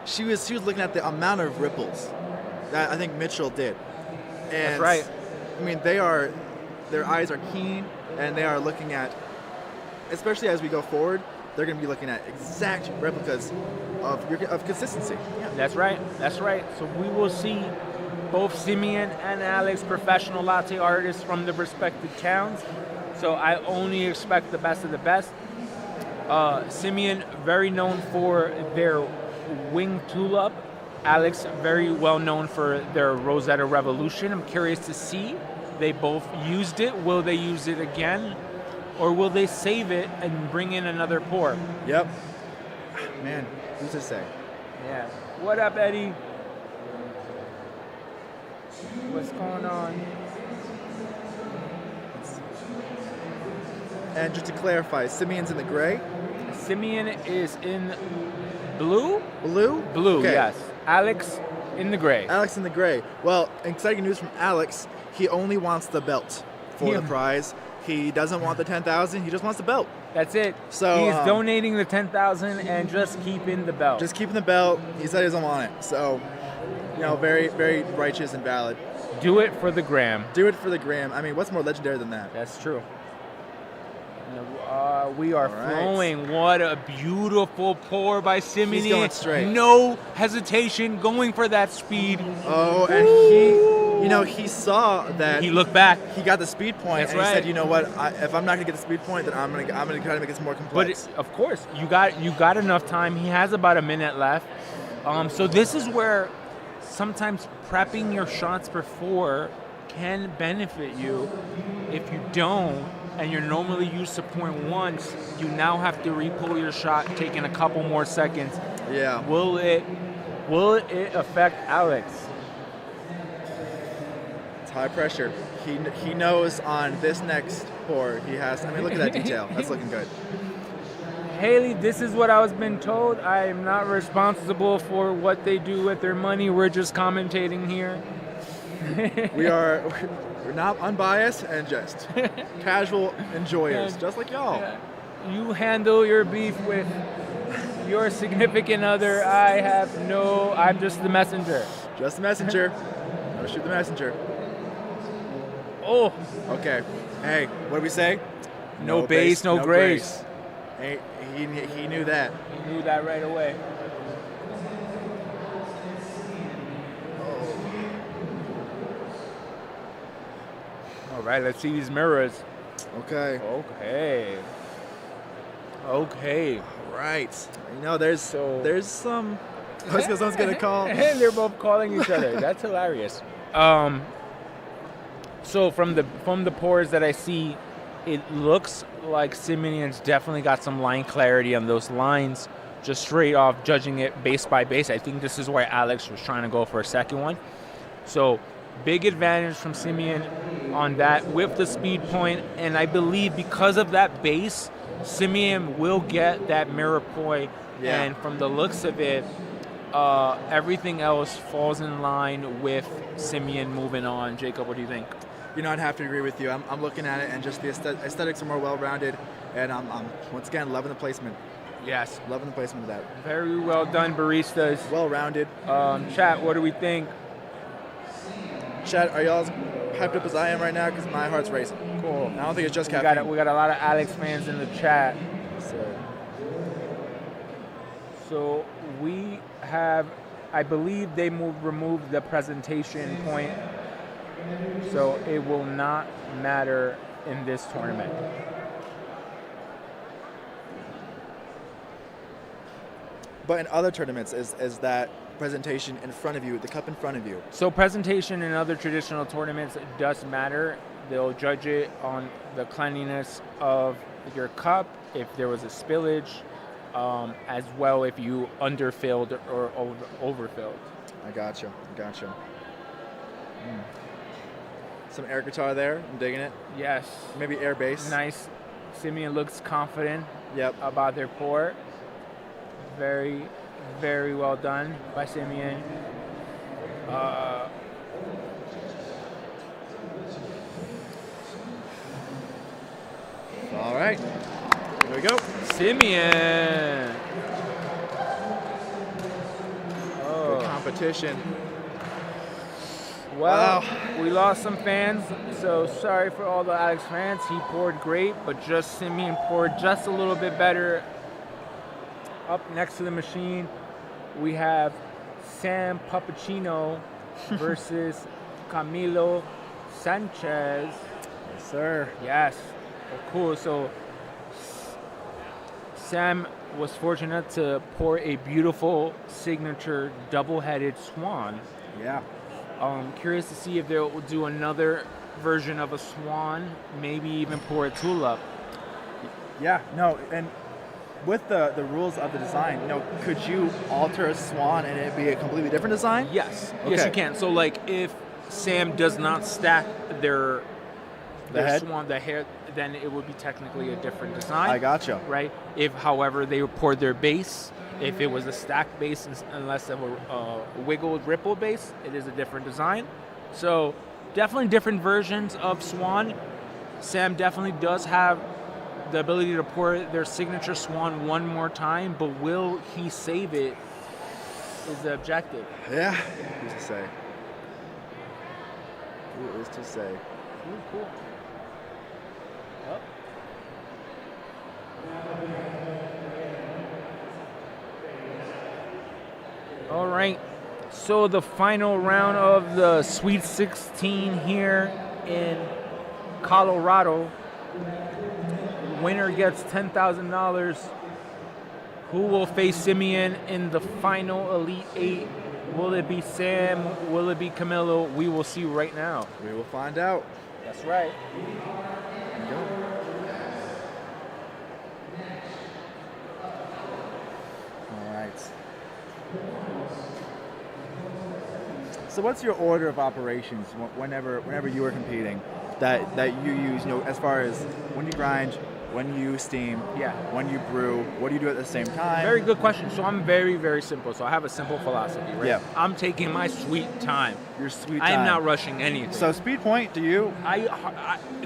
she was looking at the amount of ripples that I think Mitchell did. And That's right. I mean, their eyes are keen, and they are looking at, especially as we go forward, they're going to be looking at exact replicas of consistency. Yeah. That's right. That's right. So we will see both Simeon and Alex, professional latte artists from the respective towns. So I only expect the best of the best. Simeon, very known for their wing tulip. Alex, very well known for their Rosetta Revolution. I'm curious to see. They both used it. Will they use it again? Or will they save it and bring in another pour? Yep. Man, who's to say? Yeah. What up, Eddie? What's going on? And just to clarify, Simeon's in the gray? Simeon is in blue? Blue? Blue, Okay. yes. Alex in the gray. Alex in the gray. Well, exciting news from Alex. He only wants the belt for Yeah. the prize. He doesn't want the 10,000. He just wants the belt. That's it. So, he's donating the 10,000 and just keeping the belt. Just keeping the belt. He said he doesn't want it. So, very, very righteous and valid. Do it for the gram. Do it for the gram. I mean, what's more legendary than that? That's true. We are All right. flowing. What a beautiful pour by Simeon. He's going straight. No hesitation, going for that speed. Oh, and he saw that He looked back. he got the speed point, That's and he right. said, you know what? If I'm not gonna get the speed point, then I'm gonna try to make this more But complex. of course, you got enough time. He has about a minute left. So this is where sometimes prepping your shots before can benefit you. If you don't, and you're normally used to point once, you now have to re-pull your shot, taking a couple more seconds. Yeah. Will it affect Alex? It's high pressure. He knows on this next pour he has. I mean, look at that detail. That's looking good. Haley, this is what I was been told. I am not responsible for what they do with their money. We're just commentating here. We're not unbiased and just casual enjoyers, just like y'all. You handle your beef with your significant other. I'm just the messenger. Just the messenger. Gotta shoot the messenger. Oh, Okay. Hey, what do we say? no base, no grace. Hey, he knew that. You knew that right away. All right, let's see these mirrors. Okay. Okay. Right. There's some. I was gonna, someone's gonna call. And they're both calling each other. That's hilarious. So from the pours that I see, it looks like Simeon's definitely got some line clarity on those lines, just straight off judging it base by base. I think this is where Alex was trying to go for a second one. So big advantage from Simeon on that with the speed point, and I believe because of that base, Simeon will get that mirror point. Yeah. And from the looks of it, everything else falls in line with Simeon moving on. Jacob, what do you think? I'd have to agree with you. I'm looking at it, and just the aesthetics are more well-rounded, and I'm once again loving the placement. Yes. Loving the placement of that. Very well done, baristas. Well-rounded. Chat, what do we think? Chat, are y'all as hyped up as I am right now? Because my heart's racing. Cool. I don't think it's just We caffeine. got a lot of Alex fans in the chat. So we have, I believe they removed the presentation point, so it will not matter in this tournament. But in other tournaments, is that presentation in front of you, the cup in front of you? So presentation in other traditional tournaments does matter. They'll judge it on the cleanliness of your cup, if there was a spillage, as well if you underfilled or overfilled. I gotcha. Some air guitar there. I'm digging it. Yes. Maybe air bass. Nice. Simeon looks confident Yep. about their pour. Very, very well done by Simeon. All right. Here we go. Simeon. Good competition. Well, Wow. we lost some fans, so sorry for all the Alex fans. He poured great, but just Simeon poured just a little bit better. Up next to the machine, we have Sam Pappuccino versus Camilo Sanchez. Yes, sir. Yes. Oh, cool. So Sam was fortunate to pour a beautiful signature double-headed swan. Yeah. Curious to see if they'll do another version of a swan, maybe even pour a tulip. Yeah. No, and with the rules of the design, could you alter a swan and it be a completely different design? Yes. Okay. Yes, you can. So, like, if Sam does not stack their head? swan, the hair, then it would be technically a different design. I gotcha. Right? If, however, they poured their base, if it was a stacked base unless of a wiggled ripple base, it is a different design. So definitely different versions of swan. Sam definitely does have the ability to pour their signature swan one more time, but will he save it is the objective. Yeah. Who's to say? Who is to say? Cool. Well. All right, so the final round of the Sweet 16 here in Colorado. Winner gets $10,000. Who will face Simeon in the final Elite Eight? Will it be Sam? Will it be Camilo? We will see right now. We will find out. That's right. All right. So what's your order of operations whenever you are competing that you use, as far as when you grind, when you steam, Yeah. when you brew, what do you do at the same time? Very good question. So I'm very, very simple. So I have a simple philosophy, right? Yeah. I'm taking my sweet time. Your sweet I am time. not rushing anything. So speed point, do you?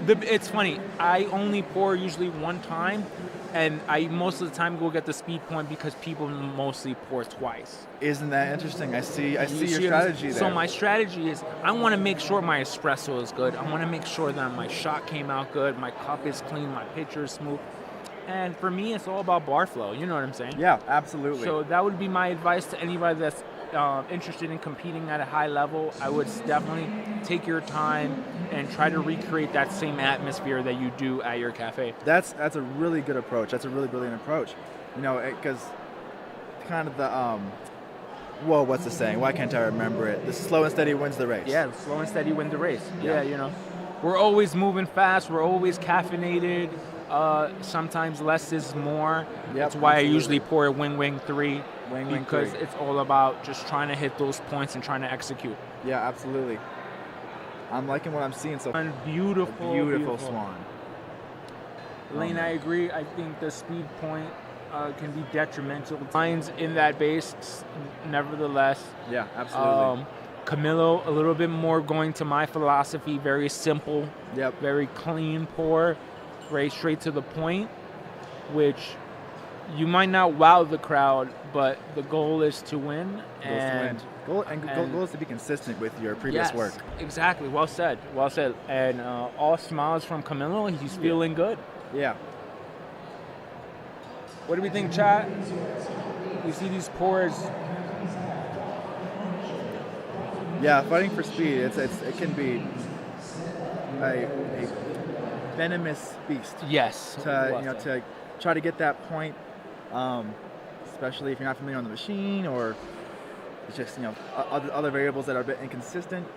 It's funny. I only pour usually one time, and I most of the time go get the speed point because people mostly pour twice. Isn't that interesting? I see your See what I'm strategy saying? there. So my strategy is I want to make sure my espresso is good. I want to make sure that my shot came out good, my cup is clean, my pitcher is smooth. And for me, it's all about bar flow. You know what I'm saying? Yeah, absolutely. So that would be my advice to anybody that's interested in competing at a high level. I would definitely take your time and try to recreate that same atmosphere that you do at your cafe. That's a really good approach. That's a really brilliant approach. Because kind of the whoa, what's the saying? Why can't I remember it? The slow and steady wins the race. Yeah, slow and steady win the race. Yeah. Yeah, we're always moving fast. We're always caffeinated. Sometimes less is more. Yep, That's why absolutely. I usually pour a Wing 3. Wing because 3. it's all about just trying to hit those points and trying to execute. Yeah, absolutely. I'm liking what I'm seeing so far. And beautiful swan. Lane, I agree. I think the speed point can be detrimental. Lines in that base, nevertheless. Yeah, absolutely. Camilo, a little bit more going to my philosophy. Very simple. Yep. Very clean pour. Very straight to the point, which you might not wow the crowd, but the goal is to win. Goal is to be consistent with your previous Yes, work. Exactly. Well said. And all smiles from Camilo. He's feeling good. Yeah. What do we think, chat? You see these pours. Yeah, fighting for speed. It can be a venomous beast. Yes. To try to get that point, especially if you're not familiar on the machine, or it's just other variables that are a bit inconsistent.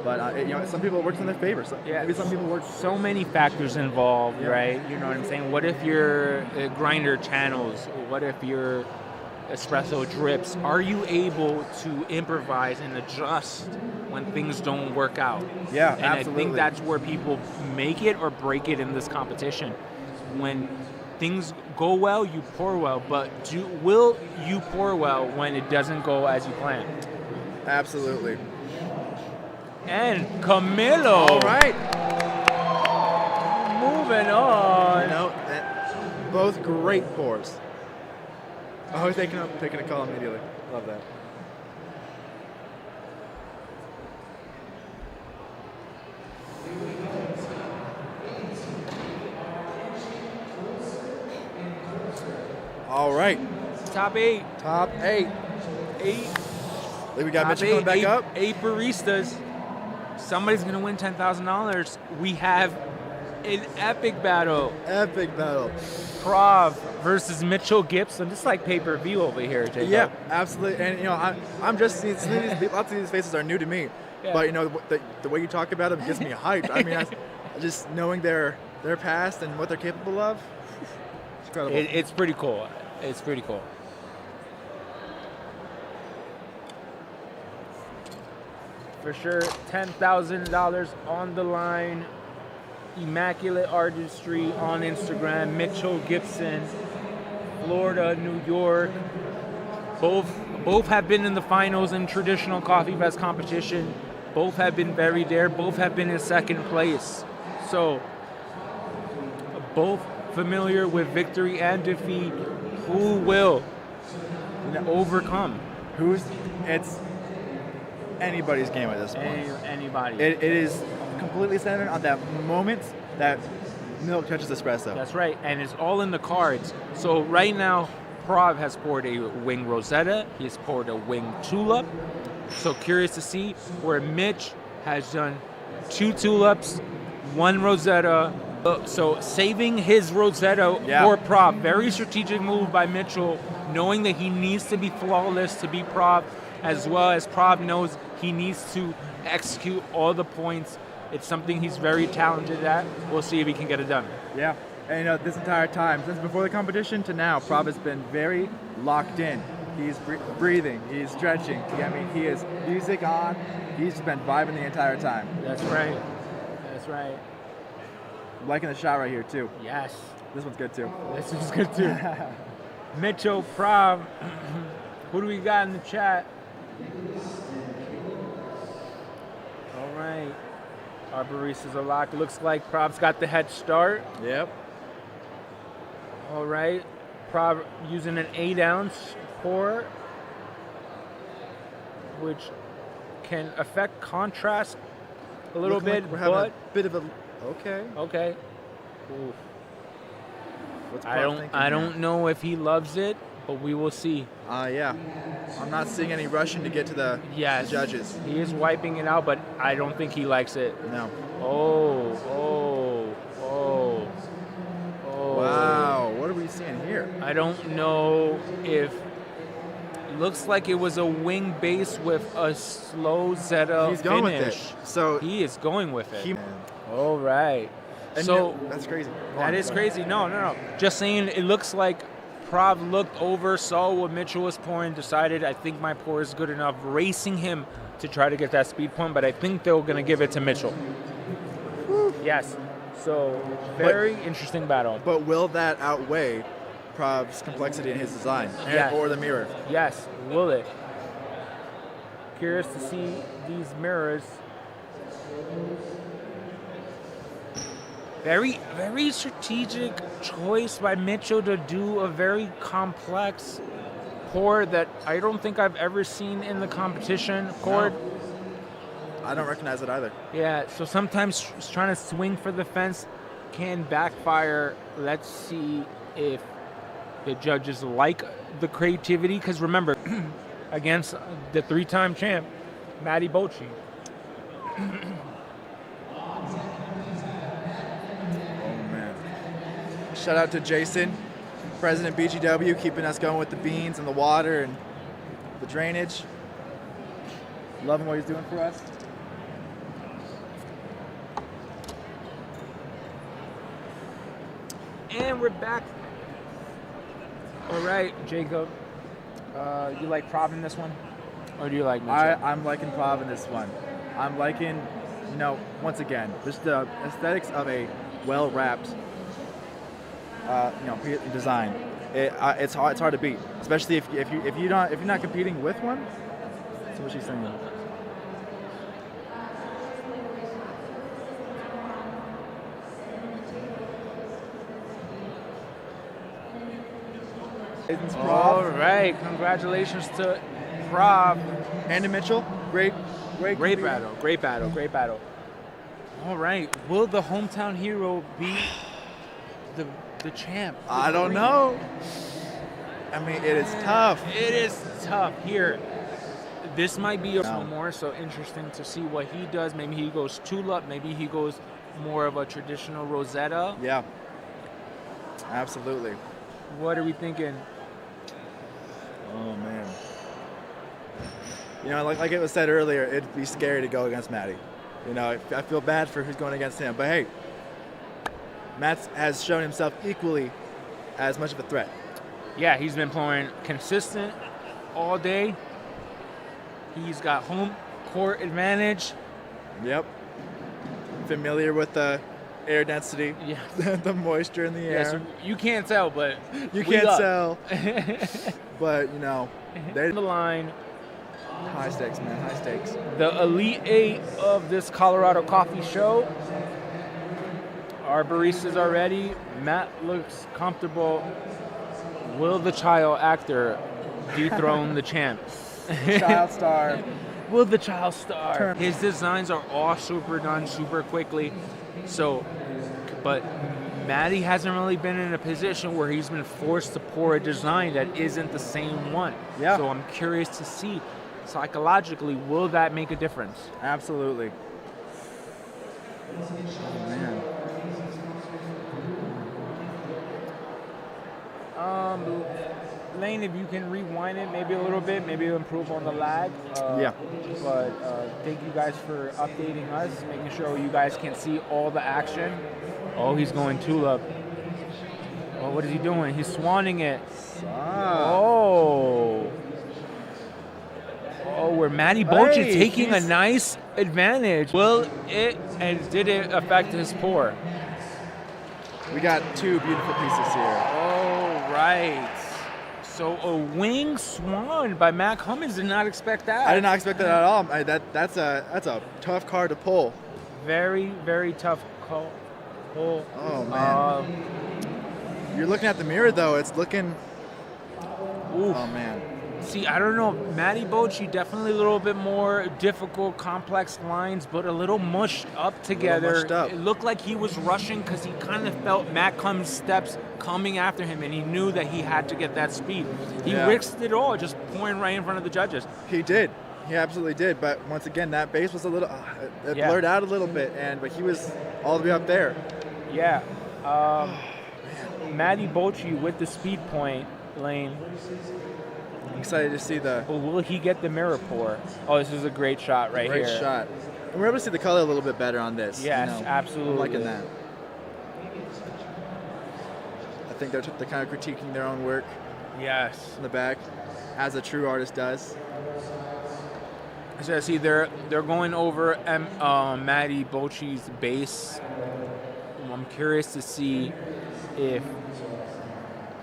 But some people it works in their favor. So maybe some people work. So many factors involved, Yeah. right? You know what I'm saying? What if your grinder channels? What if your espresso drips, are you able to improvise and adjust when things don't work out? Yeah, and I absolutely. think that's where people make it or break it in this competition. When things go well, you pour well, but will you pour well when it doesn't go as you plan? Absolutely. And Camilo. All right. Moving on. Both great pours. Oh, taking a call immediately. Love that. All right. Top 8. Top 8. 8. We got Top Mitchell coming back 8, up. 8 baristas. Somebody's going to win $10,000. We have an epic battle. Epic battle. Prav versus Mitchell Gibson. Just like pay-per-view over here, Jacob. Yeah, absolutely. And I'm just seeing lots of these faces are new to me, Yeah. but the way you talk about them gets me hyped. I mean, just knowing their past and what they're capable of, it's incredible. It's pretty cool. It's pretty cool. For sure, $10,000 on the line. Immaculate Artistry on Instagram. Mitchell Gibson, Florida, New York. Both have been in the finals in traditional coffee fest competition. Both have been buried there. Both have been in second place. So, both familiar with victory and defeat. Who will overcome? It's anybody's game at this point. Anybody. It is completely centered on that moment that milk touches espresso. That's right, and it's all in the cards. So right now, Prav has poured a wing rosetta. He's poured a wing tulip. So curious to see where Mitch has done 2 tulips, 1 rosetta. So saving his rosetta for Prav. Very strategic move by Mitchell, knowing that he needs to be flawless to beat Prav, as well as Prav knows he needs to execute all the points. It's something he's very talented at. We'll see if he can get it done. Yeah, and this entire time, since before the competition to now, Prav has been very locked in. He's breathing, he's stretching. He is music on. He's been vibing the entire time. That's right. That's right. I'm liking the shot right here too. Yes. This one's good too. This is good too. Mitchell, Prav. Who do we got in the chat? All right. Our baristas are locked. Looks like Prav's got the head start. Yep. All right. Prav using an 8-ounce pour, which can affect contrast a little Looking bit, like we're having but a bit of a okay. okay. Oof. What's I Prav don't thinking know if he loves it, but we will see. Yeah. I'm not seeing any rushing to get to the judges. He is wiping it out, but I don't think he likes it. No. Oh. Wow. What are we seeing here? I don't know if looks like it was a wing base with a slow Zeta He's going finish. with it. So he is going with it. All right. And so that's crazy. That is crazy. No. Just saying, it looks like Prav looked over, saw what Mitchell was pouring, decided, I think my pour is good enough, racing him to try to get that speed point, but I think they're going to give it to Mitchell. Yes. So, very interesting battle. But will that outweigh Prav's complexity in his design? Yes. Or the mirror? Yes, will it? Curious to see these mirrors. Very, very strategic choice by Mitchell to do a very complex pour that I don't think I've ever seen in the competition. Chord. No. I don't recognize it either. Yeah, so sometimes trying to swing for the fence can backfire. Let's see if the judges like the creativity, because remember, against the 3-time champ, Matty Bocci. Shout out to Jason, President BGW, keeping us going with the beans and the water and the drainage. Loving what he's doing for us. And we're back. All right, Jacob. You like Prov in this one, or do you like Mitchell? I'm liking Prov in this one. I'm liking, once again, just the aesthetics of a well-wrapped, design. It's hard to beat, especially if you're not competing with one. That's what she's saying. All right, congratulations to Prov. Andy Mitchell, great battle. All right, will the hometown hero be the champ? I don't know. I mean, it is tough. It is tough here. This might be a more so interesting to see what he does. Maybe he goes tulip. Maybe he goes more of a traditional Rosetta. Yeah, absolutely. What are we thinking? Oh man. Like it was said earlier, it'd be scary to go against Matty. I feel bad for who's going against him, but hey, Matt has shown himself equally as much of a threat. Yeah, he's been playing consistent all day. He's got home court advantage. Yep. Familiar with the air density, the moisture in the air. Yeah, so you can't tell, but you can't tell. But they're the line. High stakes, man. High stakes. The Elite Eight of this Colorado Coffee Show. Our baristas are ready. Matt looks comfortable. Will the child actor dethrone the champ? Child star. Will the child star? His designs are all super done super quickly. But Matty hasn't really been in a position where he's been forced to pour a design that isn't the same one. Yeah. So I'm curious to see, psychologically, will that make a difference? Absolutely. Oh, man. Lane, if you can rewind it maybe a little bit, maybe improve on the lag. But thank you guys for updating us, making sure you guys can see all the action. Oh, he's going tulip. Oh, what is he doing? He's swanning it. Oh, where Matty Boch is taking a nice advantage. Did it affect his pour? We got two beautiful pieces here. Oh, right. So a wing swan by Matt Cummins. Did not expect that. I did not expect that at all. That's a tough card to pull. Very, very tough call. Pull. Oh man. You're looking at the mirror though. It's looking. Oof. Oh man. See, I don't know. Matty Boch, definitely a little bit more difficult, complex lines, but a little mushed up together. Mushed up. It looked like he was rushing because he kind of felt Matt Cummins' steps coming after him, and he knew that he had to get that speed. He risked it all, just pouring right in front of the judges. He did. He absolutely did. But once again, that base was a little, it blurred out a little bit, but he was all the way up there. Yeah. Matty Boch with the speed point lane. I'm excited to see the. But will he get the mirror pour? Oh, this is a great shot right here. Great shot. And we're able to see the color a little bit better on this. Yes, absolutely. I'm liking that. I think they're kind of critiquing their own work. Yes. In the back, as a true artist does. So I see they're going over Matty Boch's base. I'm curious to see if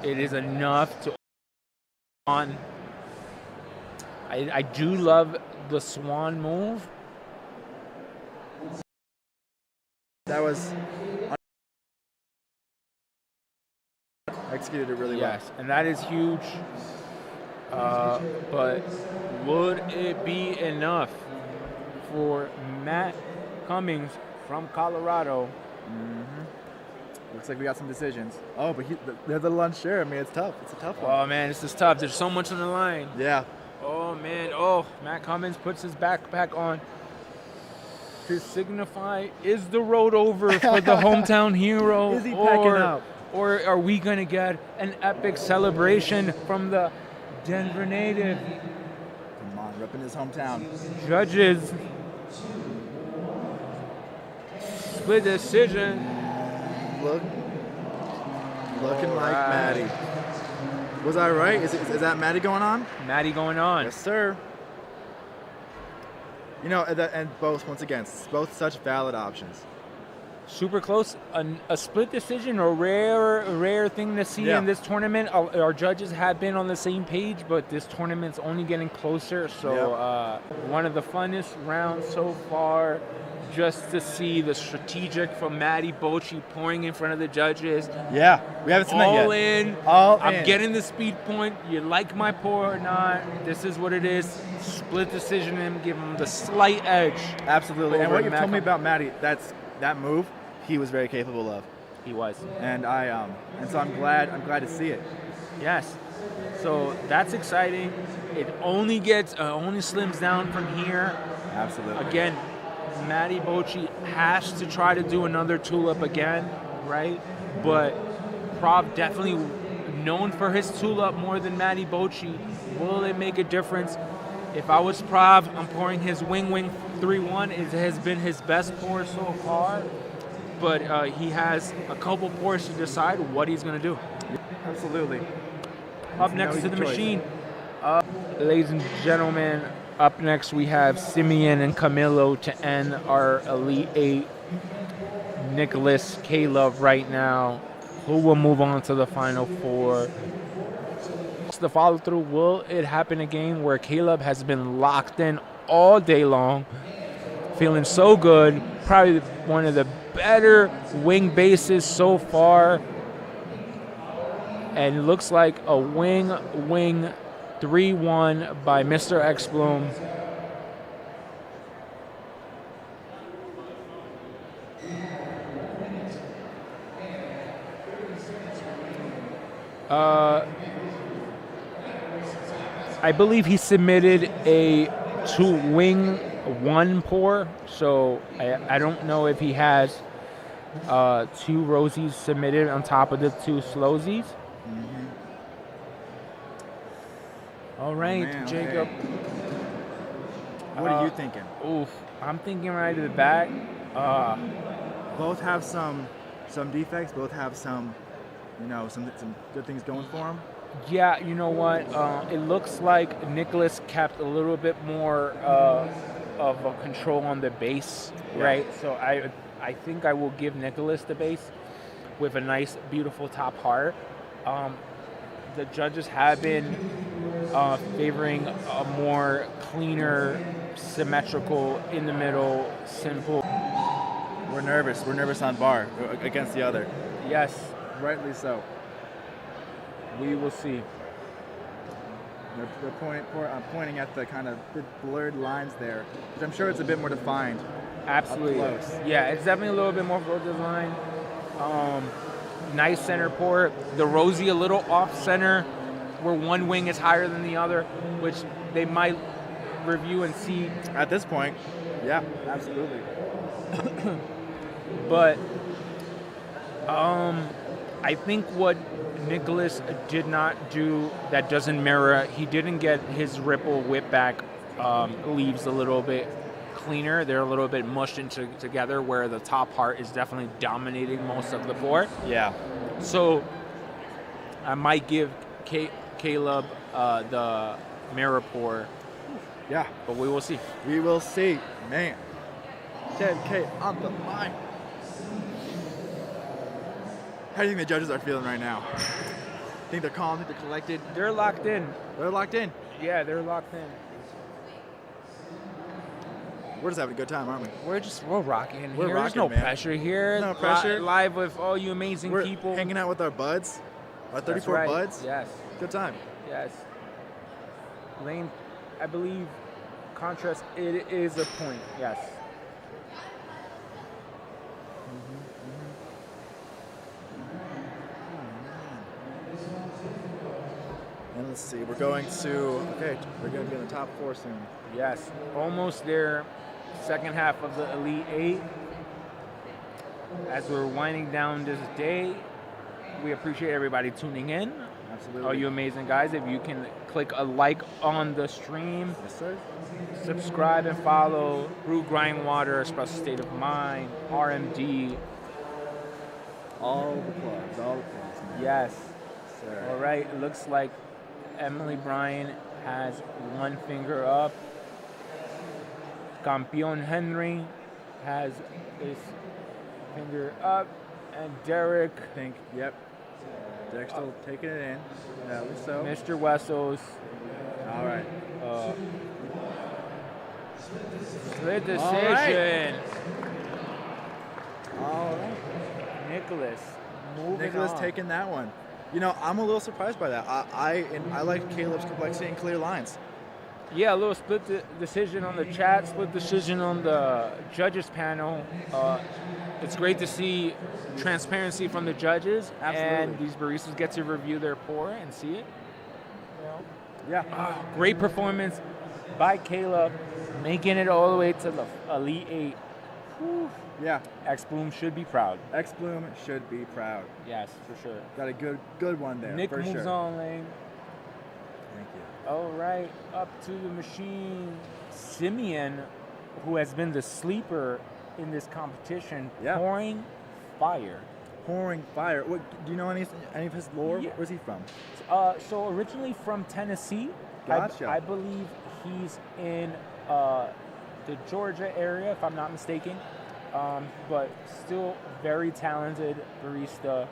it is enough to on. I do love the swan move. That was executed it really well. Yes, and that is huge. But would it be enough for Matt Cummins from Colorado? Looks like we got some decisions. Oh, but there's a lunch share. I mean, it's tough. It's a tough one. Oh man, this is tough. There's so much on the line. Yeah. Oh man. Oh, Matt Cummins puts his backpack on to signify: is the road over for the hometown hero? Is he packing up? Or are we gonna get an epic celebration from the Denver native? Come on, repping his hometown. Judges split decision. Looking like Matty. Was I right? Is that Maddie going on? Maddie going on. Yes, sir. You know, and both, once again, both such valid options. Super close. A split decision, a rare thing to see in this tournament. Our judges have been on the same page, but this tournament's only getting closer. So one of the funnest rounds so far, just to see the strategic from Matty Bocci pouring in front of the judges. Yeah, we haven't seen that yet. All in. I'm getting the speed point. You like my pour or not? This is what it is. Split decision him, give him the slight edge. Absolutely. And what you told me Macklin. about Matty, that move, he was very capable of. He was. And so I'm glad to see it. Yes. So that's exciting. It only slims down from here. Absolutely. Again, Matty Bocci has to try to do another tulip again, right? But Prov definitely known for his tulip more than Matty Bocci. Will it make a difference? If I was Prov, I'm pouring his Wing 3-1. It has been his best pour so far. But he has a couple pours to decide what he's going to do. Absolutely. Up next to the machine. Ladies and gentlemen, up next we have Simeon and Camilo to end our Elite 8. Nicholas, Caleb right now. Who will move on to the Final Four? The follow through, will it happen again where Caleb has been locked in all day long, feeling so good, probably one of the better wing bases so far, and it looks like a wing 3-1 by Mr. X Bloom. I believe he submitted a 2-wing 1 pour, so I don't know if he has 2 rosies submitted on top of the 2 slowsies. Mm-hmm. All right, man, Jacob. What are you thinking? Oof, I'm thinking right to the back. Both have some defects. Both have some good things going for them. Yeah, you know what? It looks like Nicholas kept a little bit more of a control on the base, right? So I think I will give Nicholas the base with a nice, beautiful top heart. The judges have been favoring a more cleaner, symmetrical, in the middle, simple. We're nervous. We're nervous on bar against the other. Yes, Rightly so. we will see. I'm pointing at the kind of the blurred lines there, which I'm sure it's a bit more defined. Absolutely. Up close. Yeah, it's definitely a little bit more for design. Nice center pour. The rosy a little off center, where one wing is higher than the other, which they might review and see. At this point, yeah, absolutely. But I think what Nicholas did not do that doesn't mirror, he didn't get his ripple whip back leaves a little bit cleaner. They're a little bit mushed into together, where the top part is definitely dominating most of the pour. Yeah. So I might give Caleb the mirror pour. Yeah. But we will see. We will see. Man. 10K on the line. How do you think the judges are feeling right now? Think they're calm? Think they're collected? They're locked in. They're locked in. Yeah, they're locked in. We're just having a good time, aren't we? We're rocking. We're here. There's rocking, no man. pressure here. No pressure. Live with all you amazing We're people. hanging out with our buds. Our 34 That's right. buds. Yes. Good time. Yes. Lane, I believe, contrast, it is a point. Yes. And let's see, we're going to be in the top 4 soon. Yes. Almost there. Second half of the Elite 8. As we're winding down this day, we appreciate everybody tuning in. Absolutely. All you amazing guys. If you can click a like on the stream, Yes, sir. subscribe and follow Brew Grind Water, Espresso State of Mind, RMD. All the plugs, man. Yes. So sir. All right, it looks like Emily Bryan has one finger up. Campeon Henry has his finger up. And Derek, I think, yep. Derek's still taking it in. That was so. Mr. Wessos, All right. split decision. All right. Nicholas, moving Nicholas on. taking that one. You know, I'm a little surprised by that. I like Caleb's complexity and clear lines. Yeah, a little split decision on the chat, split decision on the judges panel. It's great to see transparency from the judges, Absolutely. and these baristas get to review their pour and see it. Yeah. Great performance by Caleb, making it all the way to the Elite Eight. Whew. Yeah. X Bloom should be proud. X Bloom should be proud. Yes, for sure. Got a good one there. Nick for moves sure. on lane. Thank you. All right, up to the machine. Simeon, who has been the sleeper in this competition, Yeah. pouring fire. Pouring fire. What, do you know any of his lore? Yeah. Where's he from? So originally from Tennessee. Gotcha. I believe he's in the Georgia area, if I'm not mistaken. But still very talented barista.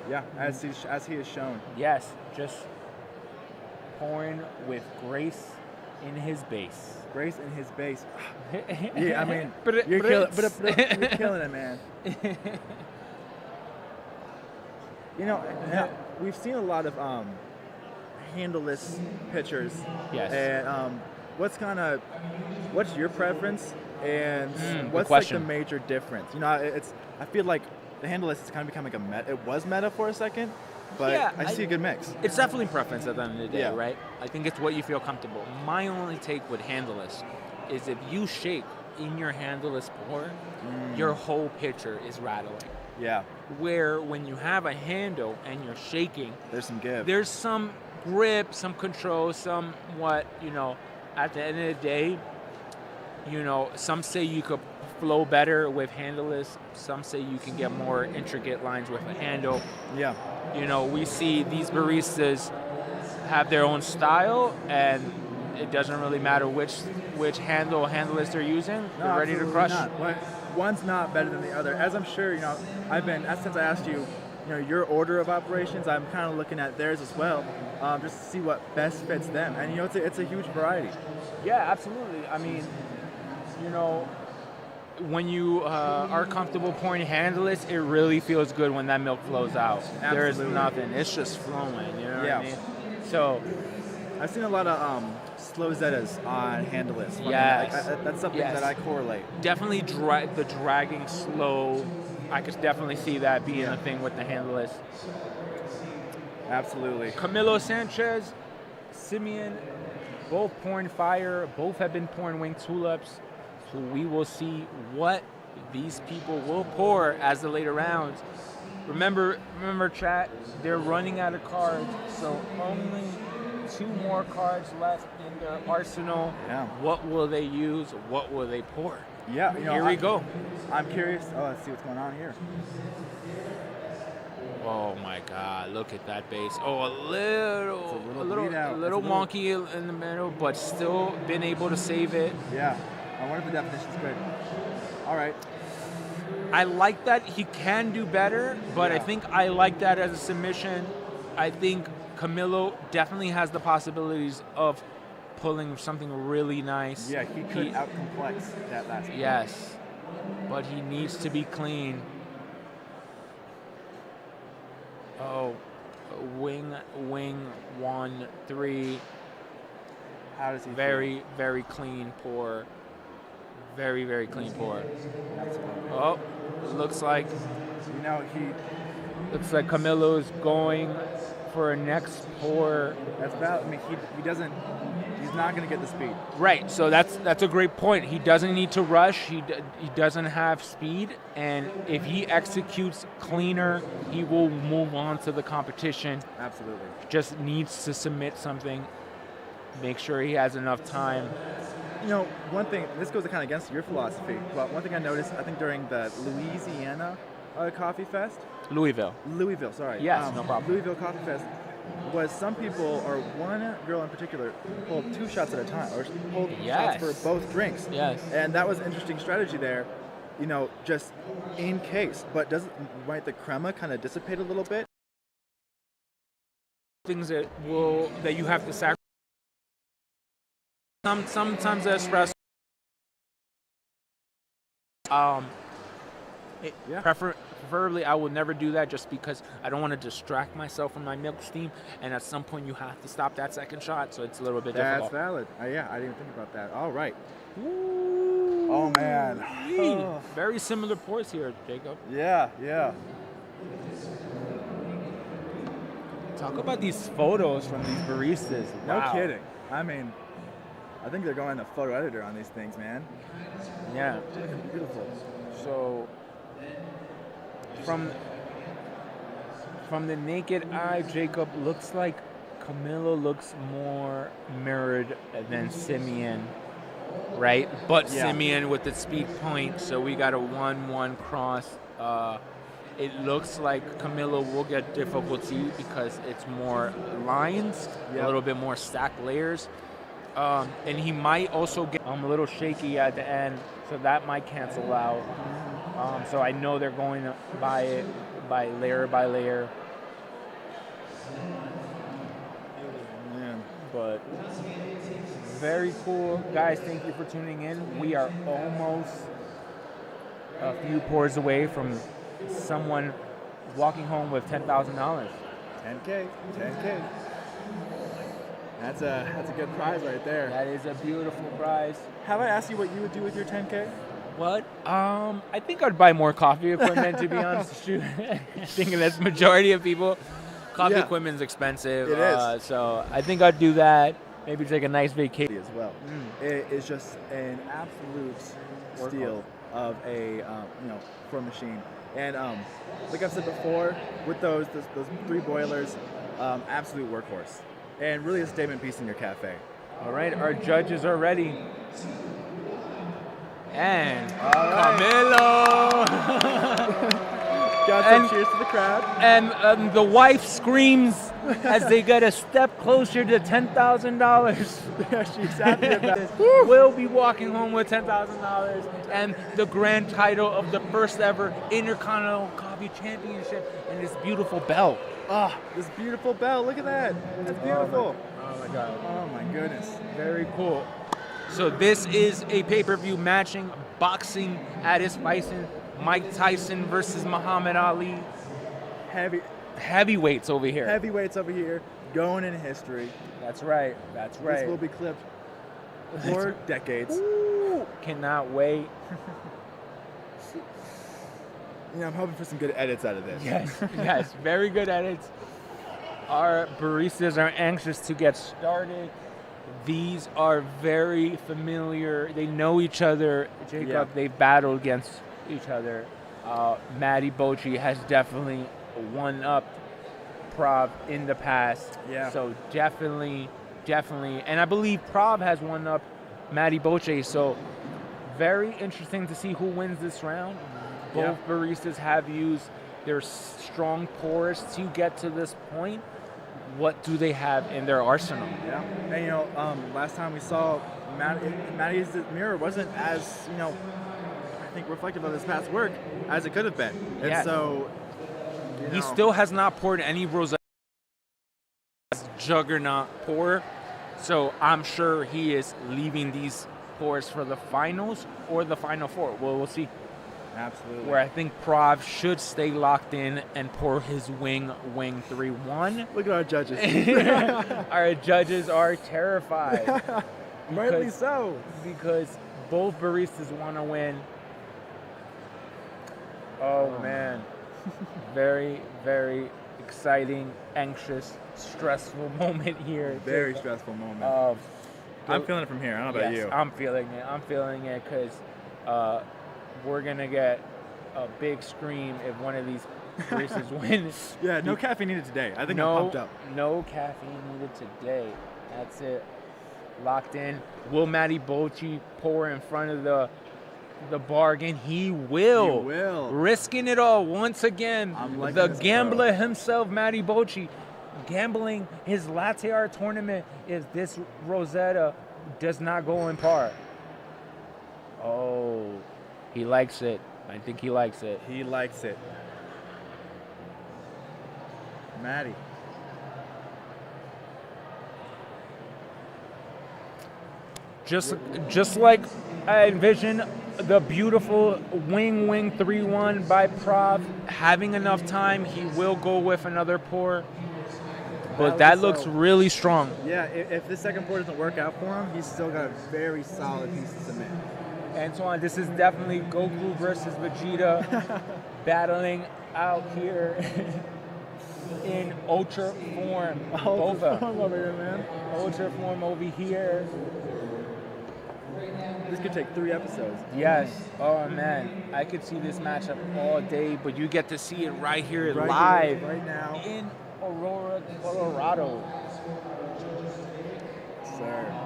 Yeah, as he has shown. Yes, just pouring with grace in his base. Grace in his base. Yeah, I mean, you're killing it, man. You know, we've seen a lot of handleless pitchers. Yes. And what's your preference? And good what's like question. the major difference? You know, I feel like the handleless has kind of become like a meta. It was meta for a second, but Yeah, I see a good mix. It's definitely preference at the end of the day, Yeah. right? I think it's what you feel comfortable. My only take with handleless is if you shake in your handleless pour, your whole pitcher is rattling. Yeah, Where when you have a handle and you're shaking, there's some give. there's some grip, some control, somewhat, at the end of the day, some say you could flow better with handleless. Some say you can get more intricate lines with a handle. Yeah. We see these baristas have their own style, and it doesn't really matter which handleless they're using. No, They're ready to absolutely crush. not. One's not better than the other. As I'm sure, since I asked you, your order of operations, I'm kind of looking at theirs as well, just to see what best fits them. And it's a huge variety. Yeah, absolutely. I mean, when you are comfortable pouring handleless, it really feels good when that milk flows out. There's Absolutely. nothing. It's just flowing, you know what Yeah. I mean? So, I've seen a lot of slow Zetas on handleless. Yes. That's something Yes. that I correlate. definitely the dragging slow. I could definitely see that being a thing with the handleless. Absolutely. Camilo Sanchez, Simeon, both pouring fire. Both have been pouring wing tulips. So we will see what these people will pour as the later rounds. Remember, chat, they're running out of cards, so only 2 more cards left in their arsenal. Yeah. What will they use? What will they pour? Yeah. Here we go. I'm curious. Oh, let's see what's going on here. Oh my God! Look at that base. Oh, a bleed out. little It's a little- wonky in the middle, but still been able to save it. Yeah. I wonder if the definition's good. All right. I like that he can do better, but I Yeah. think I like that as a submission. I think Camilo definitely has the possibilities of pulling something really nice. Yeah, he could outcomplex that last one. Yes, but he needs to be clean. Oh, wing, 1, 3. How does he feel? Very, very clean pour. Very, very clean pour. Absolutely. Oh, looks like He Camilo's going for a next pour. that's about. I mean, he's not going to get the speed. Right. So that's a great point. He doesn't need to rush. He doesn't have speed, and if he executes cleaner, he will move on to the competition. Absolutely. Just needs to submit something. Make sure he has enough time. One thing, this goes kind of against your philosophy, but one thing I noticed, I think during the Louisiana Coffee Fest. Louisville. Louisville, sorry. Yes, no problem. Louisville Coffee Fest was some people, or one girl in particular, pulled 2 shots at a time, or pulled Yes. shots for both drinks. Yes. And that was an interesting strategy there, you know, just in case. But might the crema kind of dissipate a little bit? Things that you have to sacrifice. Sometimes the espresso. Yeah. Preferably, I would never do that just because I don't want to distract myself from my milk steam, and at some point you have to stop that second shot, so it's a little bit That's difficult. valid. Yeah, I didn't even think about that. All right. Ooh. Oh, man. Oh. Very similar pours here, Jacob. Yeah, yeah. Talk about these photos from these baristas. No Wow. kidding. I mean, I think they're going to photo editor on these things, man. Yeah. Beautiful. So from the naked eye, Jacob, looks like Camilo looks more mirrored than Simeon, right? But Yeah. Simeon with the speed point, so we got a 1-1 cross. It looks like Camilo will get difficulty because it's more lines, Yep. a little bit more stacked layers. And he might also get a little shaky at the end, so that might cancel out. So I know they're going by it by layer, Man. but very cool. Guys, thank you for tuning in. We are almost a few pours away from someone walking home with $10,000. 10K. 10K. That's a good prize right there. That is a beautiful prize. Have I asked you what you would do with your 10K? What? I think I'd buy more coffee equipment, to be honest with you. I think that's the majority of people. Coffee Yeah. equipment's expensive. It is. So I think I'd do that. Maybe take a nice vacation. As well. It is just an absolute steal of a for a machine. And like I've said before, with those 3 boilers, absolute workhorse, and really a statement piece in your cafe. All right, our judges are ready. And right. Camilo! Got some And- cheers to the crowd. And the wife screams as they get a step closer to $10,000. She's happy about it. We'll be walking home with $10,000 and the grand title of the first ever Intercontinental Coffee Championship and this beautiful belt. Ah, this beautiful bell. Look at that. That's beautiful. Oh my God. Oh my goodness. Very cool. So this is a pay-per-view matching boxing at its Bison. Mike Tyson versus Muhammad Ali. Heavyweights over here. Heavyweights over here, going in history. That's right. That's right. This will be clipped for decades. Ooh, cannot wait. I'm hoping for some good edits out of this. Yes, very good edits. Our baristas are anxious to get started. These are very familiar. They know each other. Jacob, Yeah. they've battled against each other. Matty Bocci has definitely one-upped Prav in the past. Yeah. So definitely. And I believe Prav has one-upped Matty Bocci. So very interesting to see who wins this round. Both baristas have used their strong pours to get to this point. What do they have in their arsenal? Yeah. And last time we saw Matty's mirror wasn't as, I think reflective of his past work as it could have been. And Yeah. so He still has not poured any rosé juggernaut pour, so I'm sure he is leaving these pours for the finals or the final 4. Well, we'll see. Absolutely. Where I think Prav should stay locked in and pour his wing 3-1. Look at our judges. Our judges are terrified. Rightly so. Because both baristas want to win. Oh man. Very, very exciting, anxious, stressful moment here. Very stressful moment. I'm feeling it from here. I don't know about Yes, you. I'm feeling it because we're going to get a big scream if one of these baristas wins. Yeah, no caffeine needed today. I think I'm pumped up. No caffeine needed today. That's it. Locked in. Will Matty Bocci pour in front of the the bargain. He will. He will. Risking it all once again. I'm liking The this gambler pro. himself, Matty Bocci, gambling his latte art tournament if this Rosetta does not go in par. Oh, he likes it. I think he likes it. He likes it. Matty. Just like I envision the beautiful wing 3-1 by Prov, having enough time, he will go with another pour. But that looks really strong. Yeah, if this second pour doesn't work out for him, he's still got a very solid piece of cement. Antoine, this is definitely Goku versus Vegeta battling out here in ultra form. Ultra form over here, man. Ultra form over here. This could take 3 episodes. Yes. Oh man, I could see this matchup all day, but you get to see it right here Right live, here, right now. in Aurora, Colorado. Sir.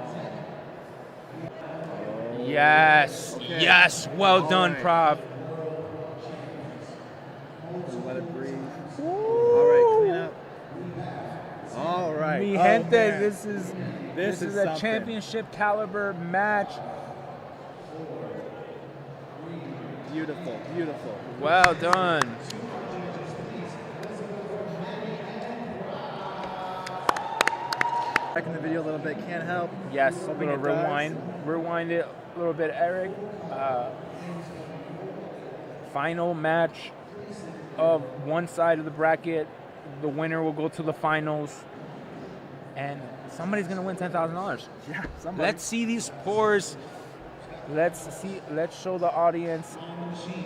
Yes. Okay. Yes. Well All done, right. Prov. Let it breathe. All right, clean up. All right. Mi Oh, gente, man. this is a something. championship caliber match. Beautiful, beautiful. Well done. Back in the video a little bit, can't help. Yes, Hoping little it does. rewind. Rewind it a little bit, Eric. Final match of one side of the bracket. The winner will go to the finals. And somebody's going to win $10,000. Yeah, somebody. Let's see these pours. Let's show the audience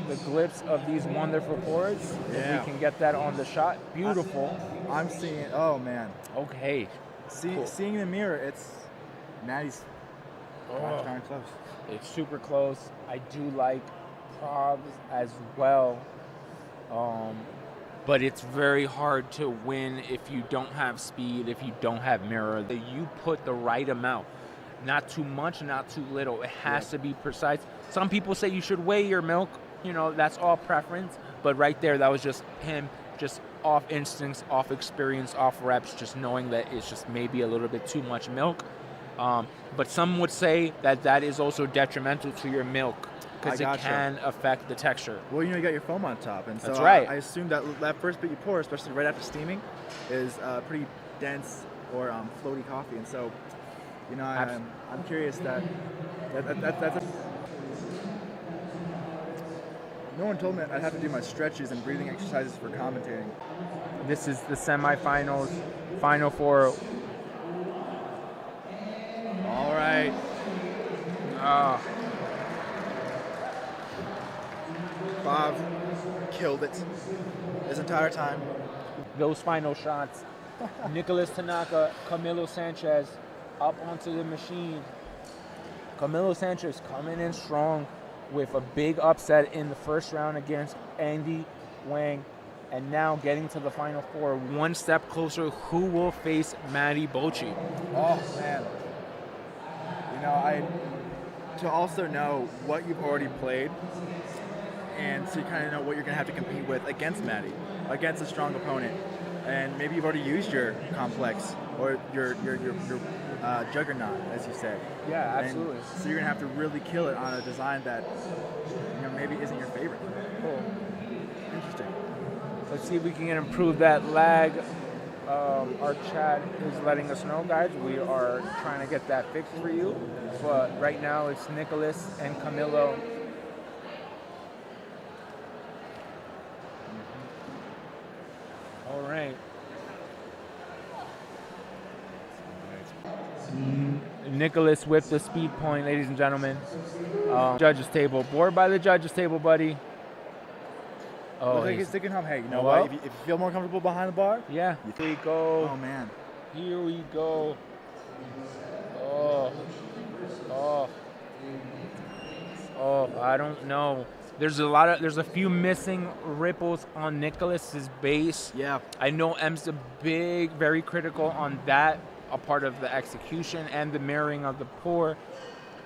the glimpse of these wonderful pours. If Yeah. we can get that on the shot. Beautiful. I'm seeing. Oh man. Okay. Cool. Seeing the mirror, it's Maddie's Oh. darn close. It's super close. I do like Probs as well. But it's very hard to win if you don't have speed, if you don't have mirror. You put the right amount. Not too much, not too little. It has to be precise. Some people say you should weigh your milk. You know, that's all preference. But right there, that was just him, just off instincts, off experience, off reps, just knowing that it's just maybe a little bit too much milk. But some would say that that is also detrimental to your milk because it gotcha. can affect the texture. Well, you got your foam on top, and so That's right. I assume that first bit you pour, especially right after steaming, is pretty dense or floaty coffee, and so I'm curious that's no one told me I'd have to do my stretches and breathing exercises for commentating. This is the semifinals, final four. All right. Bob killed it this entire time. Those final shots. Nicholas Tanaka, Camilo Sanchez up onto the machine. Camilo Sanchez coming in strong with a big upset in the first round against Andy Wang. And now getting to the final four, one step closer. Who will face Matty Bocci? Oh man. To also know what you've already played and to kind of know what you're going to have to compete with against Matty, against a strong opponent. And maybe you've already used your complex or your juggernaut, as you said. Yeah, And absolutely. so you're going to have to really kill it on a design that maybe isn't your favorite. Cool. Interesting. Let's see if we can improve that lag. Our chat is letting us know, guys. We are trying to get that fixed for you. But right now it's Nicholas and Camilo. All right. Nicholas with the speed point, ladies and gentlemen. Judges table. Bored by the judges table, buddy. Oh, Looks like he's- he's sticking home. Hey, you know Well- what? If you feel more comfortable behind the bar, yeah. Here we go. oh man. Here we go. Oh. I don't know. There's a few missing ripples on Nicholas's base. Yeah. I know M's very critical on that, a part of the execution and the mirroring of the pour.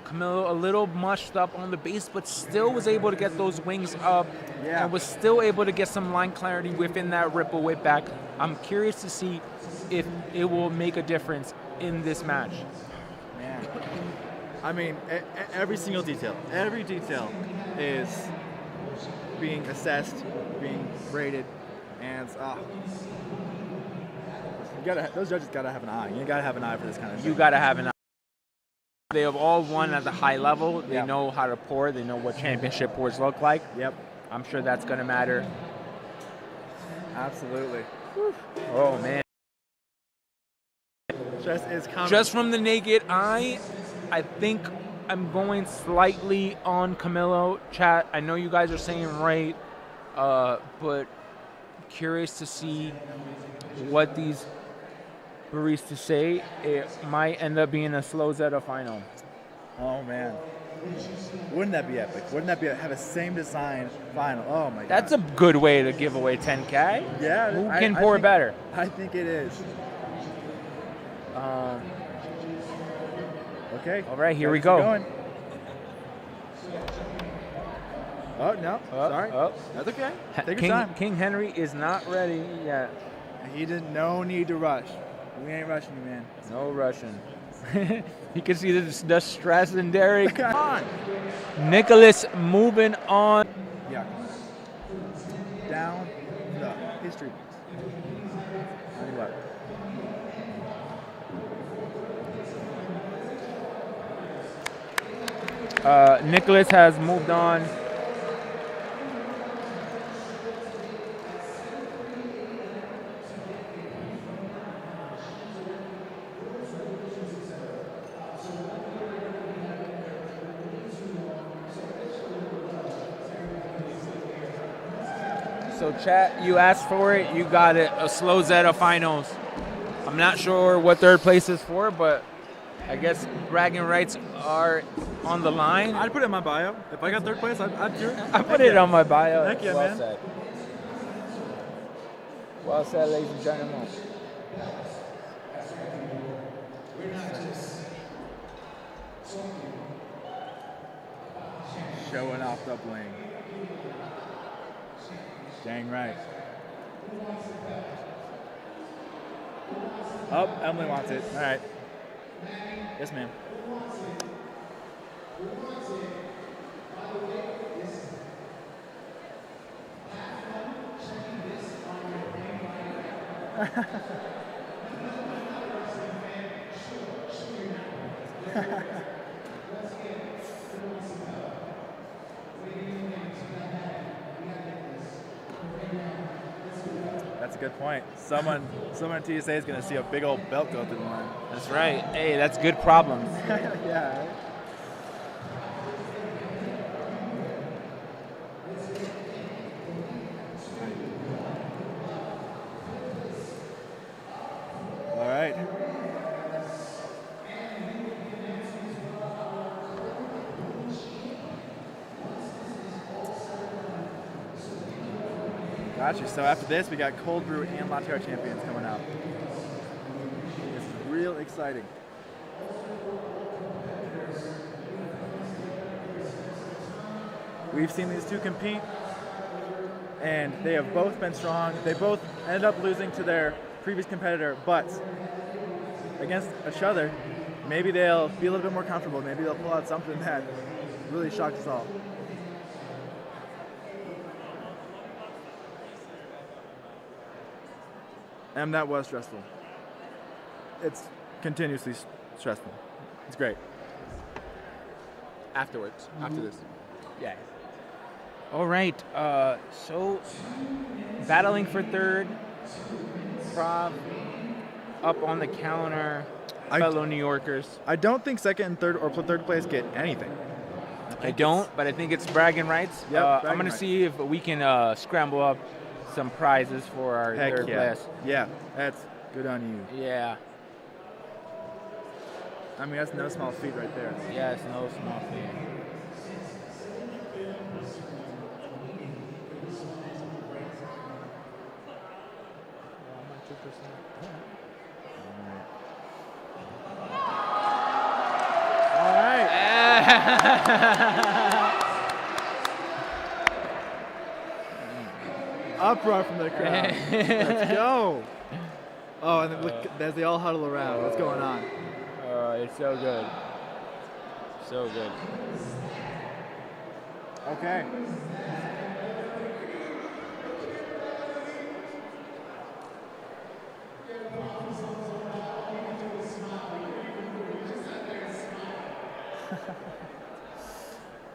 Camilo a little mushed up on the base, but still was able to get those wings up Yeah. and was still able to get some line clarity within that ripple whip back. I'm curious to see if it will make a difference in this match. Man. I mean, every single detail, every detail is being assessed, being rated, and those judges gotta have an eye. You gotta have an eye for this kind of thing. You got to have an eye. They have all won at the high level. They Yeah. know how to pour. They know what championship pours look like. Yep, I'm sure that's going to matter. absolutely. Oh, man. Just is coming. Just from the naked eye, I think I'm going slightly on Camilo. Chat, I know you guys are saying right, but curious to see what these baristas say. It might end up being a slow Zeta final. Oh man, wouldn't that be epic? Wouldn't that be have a same design final? Oh my god. That's a good way to give away 10K. Yeah. Who I can pour think- better? I think it is. Okay. All right, here we Judges are go. going. Oh no, sorry. Oh. That's okay. Take your time. King Henry is not ready yet. He didn't. No need to rush. We ain't rushing you, man. No Russian. You can see the stress in Derek. Come on. Nicholas moving on. Yeah. Down the history books. Tell you what. Nicholas has moved on. So chat, you asked for it, you got it. A slow Zeta finals. I'm not sure what third place is for, but I guess bragging rights are on the line. I'd put it in my bio. If I got third place, I'd do it. I put it on my bio. Heck yeah, well man. said. Well said, ladies and gentlemen. Showing off the bling. Dang right. Oh, Emily wants it. All right. Yes, ma'am. That's a good point. Someone at TSA is going to see a big old belt go through the line. That's right. Hey, that's good problems. Yeah. All right. Gotcha. So after this, we got cold brew and latte art champions coming out. It's real exciting. We've seen these two compete, and they have both been strong. They both ended up losing to their previous competitor, but against each other, maybe they'll be a little bit more comfortable. Maybe they'll pull out something that really shocked us all. And that was stressful. It's continuously stressful. It's great. Afterwards. After this. Yeah. All right. So battling for third. Prov up on the counter. Fellow New Yorkers. I don't think second and third or third place get anything. I don't, but I think it's bragging rights. Yep, I'm bragging going to rights. see if we can scramble up some prizes for our Heck third yeah. place. Yeah, that's good on you. Yeah. I mean, that's no small feat right there. Yeah, it's no small feat. All right. Uproar from the crowd. Let's go. Oh, and then look, as they all huddle around. What's going on? It's so good. So good. Okay.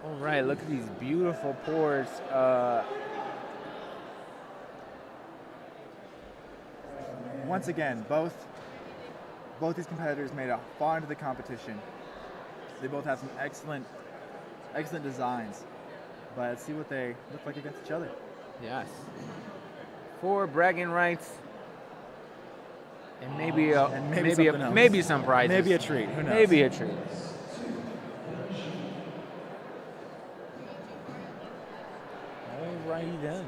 All right, look at these beautiful pours. Once again, both these competitors made it far into the competition. They both have some excellent designs. But let's see what they look like against each other. Yes. For bragging rights. And maybe something else. maybe some prizes. Maybe a treat. Who knows? Maybe a treat. Alrighty then.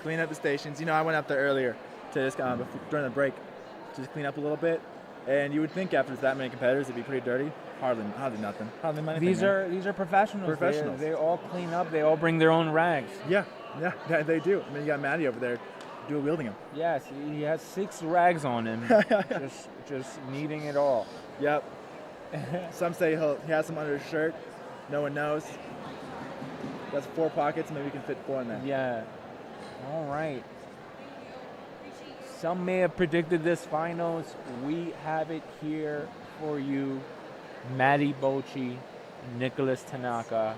Clean up the stations. You know, I went up there earlier to just during the break to just clean up a little bit. And you would think after that many competitors, it'd be pretty dirty. Hardly nothing. Hardly anything. These are professionals. Professionals. They all clean up. They all bring their own rags. Yeah, they do. I mean, you got Maddie over there dual wielding them. Yes, he has 6 rags on him, just needing it all. Yep. Some say he has some under his shirt. No one knows. That's 4 pockets. Maybe we can fit 4 in there. Yeah. All right. Some may have predicted this finals. We have it here for you. Matty Bocci, Nicholas Tanaka.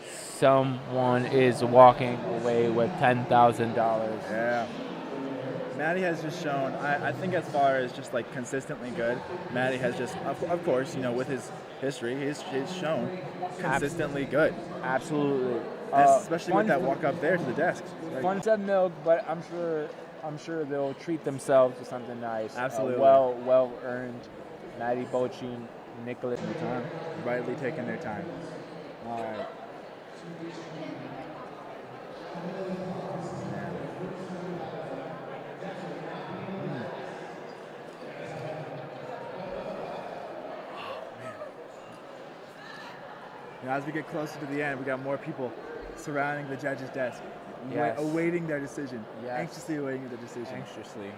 Someone is walking away with $10,000. Yeah. Maddie has just shown, I think as far as just like consistently good, Maddie has just, of course, you know, with his history, he's shown consistently good. Absolutely. Especially with that walk up there to the desk. Fun to milk, but I'm sure they'll treat themselves to something nice. Absolutely. Well earned. Matty Bocci, Nicholas. Rightly taking their time. All right. You know, as we get closer to the end, we got more people surrounding the judge's desk, awaiting their decision. Yes. Anxiously awaiting their decision. Anxiously.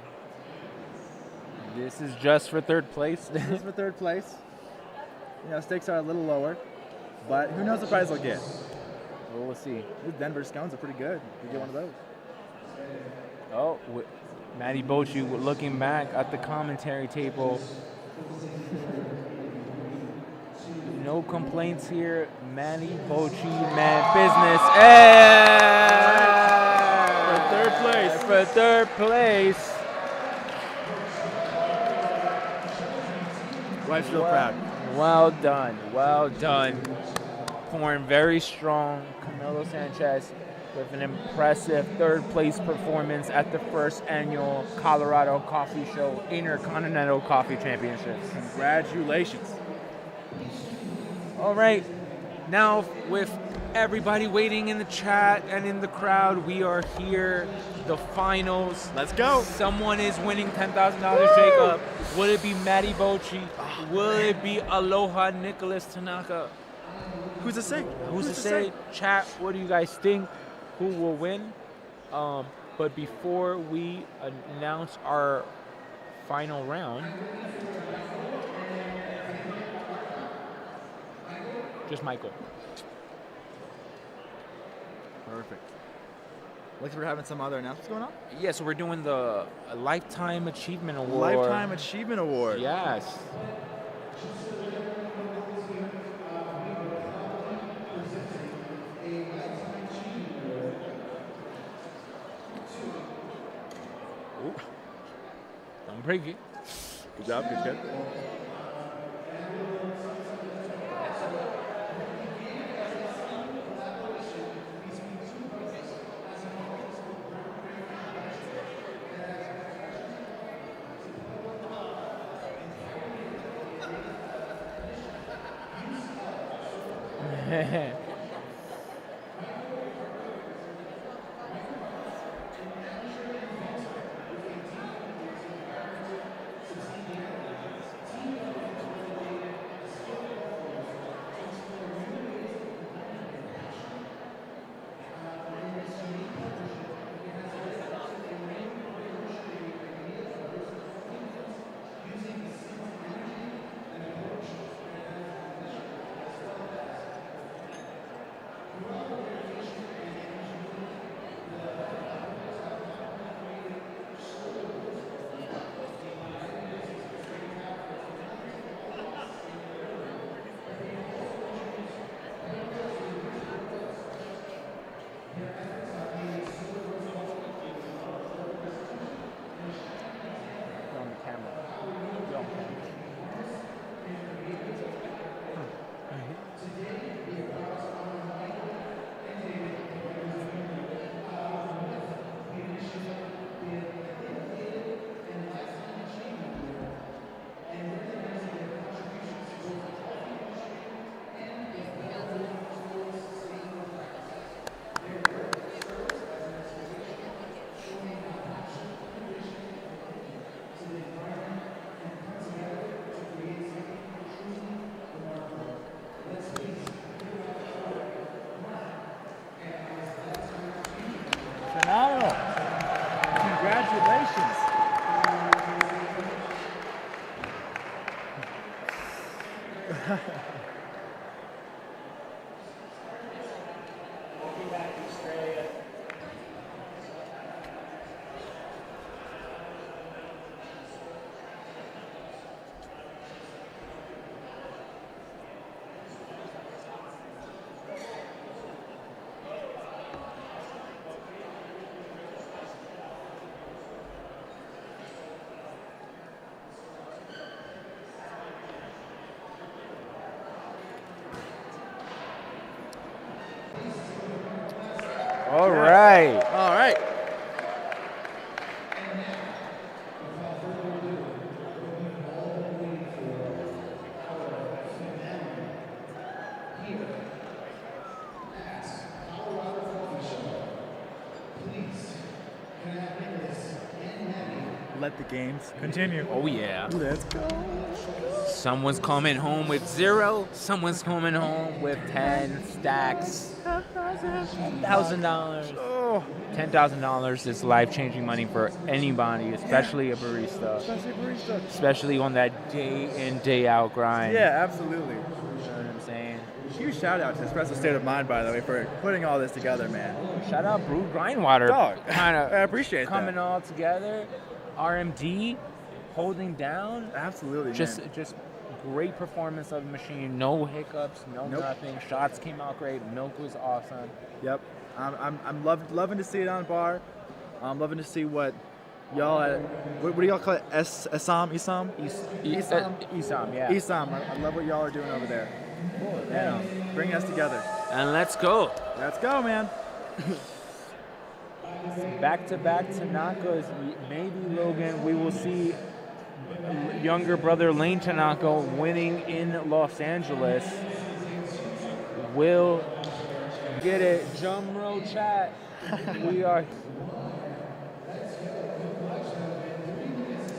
This is just for third place. This is for third place. You know, stakes are a little lower, but who knows the prize they'll get. Well, we'll see. These Denver scones are pretty good. You get one of those. Oh, Matty Bocci looking back at the commentary table. No complaints here. Matty Bocci, man, business. Hey! For third place. Wife's real proud. Well done. Pouring very strong. Camilo Sanchez with an impressive third place performance at the first annual Colorado Coffee Show Intercontinental Coffee Championships. Congratulations. All right, now with everybody waiting in the chat and in the crowd, we are here, the finals. Let's go. Someone is winning $10,000, Jacob. Will it be Matty Bocci? Will it be Aloha Nicholas Tanaka? Who's to say? Who's to say? Chat, what do you guys think? Who will win? But before we announce our final round, just Michael. Perfect. Looks like we're having some other announcements going on. Yeah, so we're doing the Lifetime Achievement Award. Lifetime Achievement Award. Yes. I'm pretty good. Good job, good kid. All right. All right. Let the games continue. Oh yeah. Let's go. Someone's coming home with 0. Someone's coming home with 10 stacks. $10,000. Oh, $10,000 is life-changing money for anybody, especially a barista. especially barista. Especially on that day in, day out grind. Yeah, absolutely. You know what I'm saying? Huge shout out to Espresso State of Mind, by the way, for putting all this together, man. Shout out Brew Grindwater. Dog. Kind I of appreciate coming that. all together. RMD holding down. Absolutely, Just man. great performance of the machine. No hiccups, no Nope. nothing. Shots came out great. Milk was awesome. Yep. I'm loving to see it on bar. I'm loving to see what y'all at, what do y'all call it? Isam? Isam, Isam, yeah. Isam. I love what y'all are doing over there. Cool, Yeah. Bringing us together. And let's go. Let's go, man. Back-to-back Tanakas. Maybe, Logan, we will see younger brother Lane Tanaka winning in Los Angeles. Will get it. Drumroll chat. We are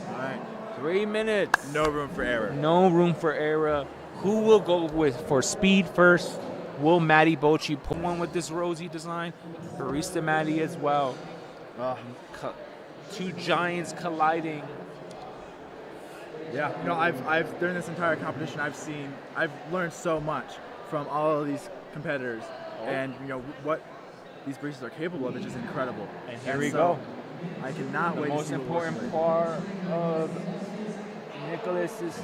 All right. 3 minutes. No room for error. No room for error. Who will go with for speed first? Will Matty Bocci pull one with this rosy design? Barista Matty as well. Two giants colliding. Yeah. I've during this entire competition, I've learned so much from all of these competitors, and what these baristas are capable of is just incredible. And here we so go. I cannot The wait to most see what important looks like. part of Nicholas is,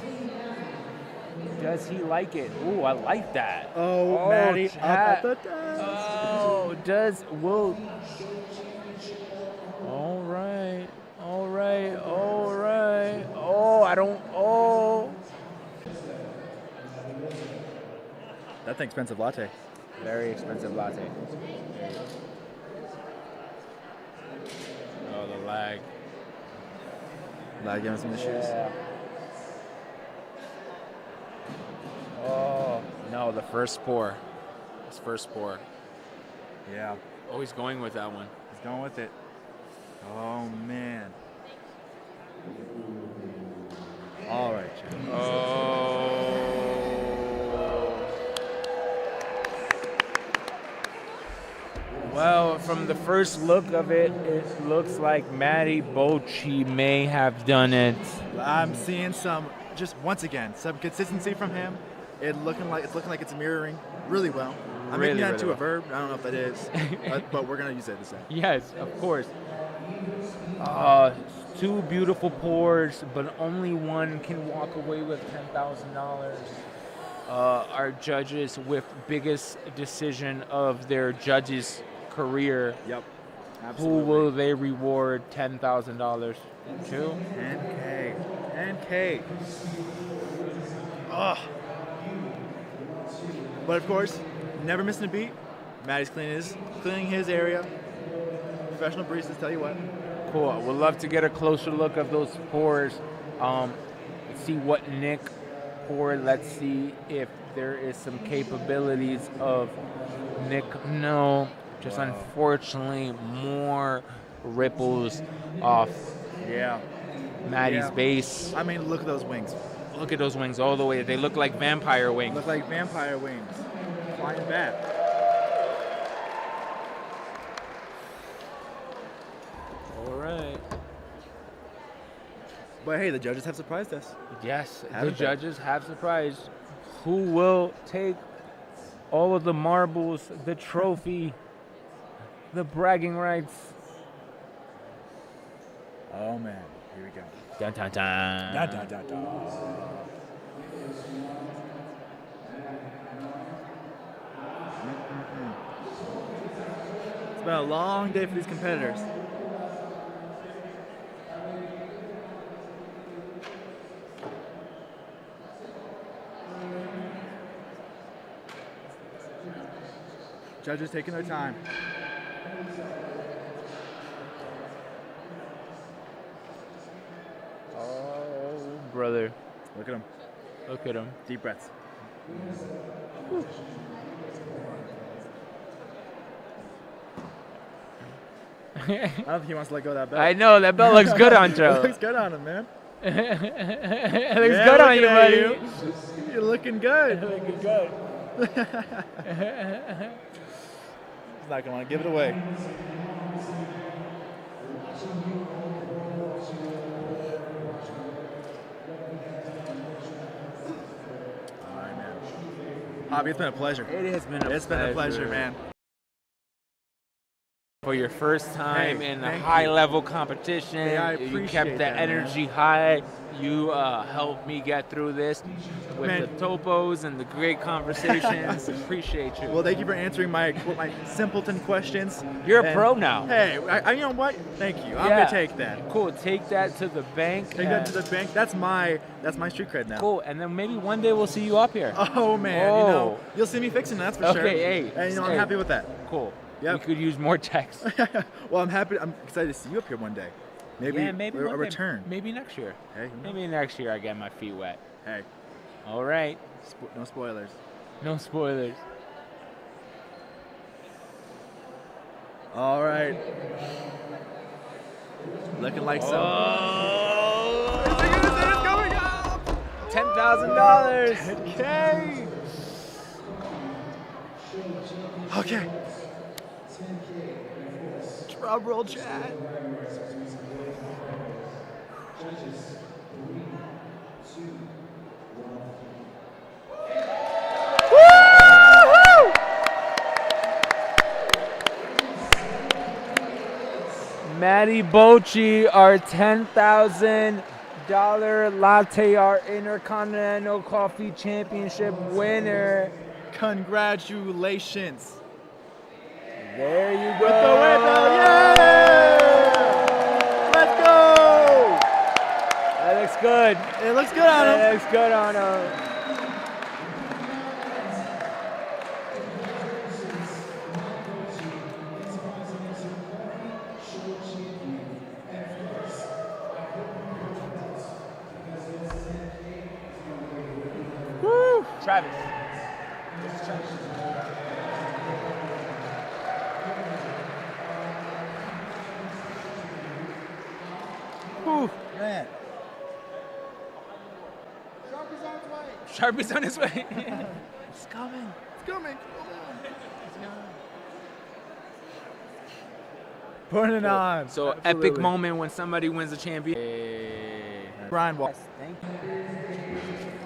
does he like it? Ooh, I like that. Oh, Matty chat. up at the desk. Will. All right. That's an expensive latte. Very expensive latte. Oh, the lag. Like giving some issues. Yeah. Oh, no, the first pour. His first pour. Yeah. Oh, he's going with that one. He's going with it. Oh man. All right, Chad. Oh. Well, from the first look of it, it looks like Matty Bocci may have done it. I'm seeing just once again, some consistency from him. It's looking like it's mirroring really well. I'm making that into a verb. I don't know if that is, but we're gonna use it the same. Yes, of course. Two beautiful pours, but only one can walk away with $10,000. Our judges with biggest decision of their judges' career. Yep. Who Absolutely. will they reward $10,000 to? 10K. 10K. Ugh. But of course, never missing a beat. Matty's cleaning his area. Professional baristas, tell you what. Cool. We'd love to get a closer look of those pours. See what Nick poured. Let's see if there is some capabilities of Nick. No, just unfortunately more ripples off Yeah. Matty's Yeah. base. I mean, look at those wings. Look at those wings all the way. They look like vampire wings. Look like vampire wings. Flying back. All right. But hey, the judges have surprised us. Yes, Haven't the they? judges have surprised. who will take all of the marbles, the trophy, the bragging rights. Oh man, here we go. Dun, dun, dun. Da, da, da, da. It's been a long day for these competitors. Judges taking their time. Oh, brother. Look at them. Look at him. Deep breaths. I don't think he wants to let go of that belt. I know, that belt looks good on It Joe. looks good on him, man. It looks good on you, buddy. You're looking good. Looking good. He's not gonna want to give it away. All right, man. Hobby, it's been a pleasure. It has been a It's been a pleasure, man. For your first time Hey, in a thank you. high-level competition, Hey, I you appreciate kept the that, man. energy high. You helped me get through this with Man. the topos and the great conversations. Appreciate you. Well, thank you for answering my simpleton questions. You're a And, pro now. Hey, you know what? Thank you. I'm Yeah. gonna take that. Cool. Take that to the bank. Take that to the bank. That's my street cred now. Cool. And then maybe one day we'll see you up here. Oh man, you know, you'll see me fixing that, that's for sure. Okay, hey, And you know, hey. I'm happy with that. Cool. Yep. We could use more text. Well, I'm happy. I'm excited to see you up here one day. Maybe, yeah, maybe a one day. return. Maybe next year. Hey, who knows? Maybe next year I get my feet wet. Hey, All right. no spoilers. No spoilers. All right. Looking like some. Oh, It's going up. $10,000. Okay. Okay. Drum roll, chat. Matty Bocci, our $10,000 latte art Intercontinental Coffee Championship winner. Congratulations. There you go. With the window, yeah! Let's go! That looks good. It looks good on him. That looks good on him. Woo! Travis. This is Travis. Whew, man. Sharpie's on his way. It's coming. It's coming. Putting it on. So epic Absolutely. moment when somebody wins a champion. Brian Wall. Thank you.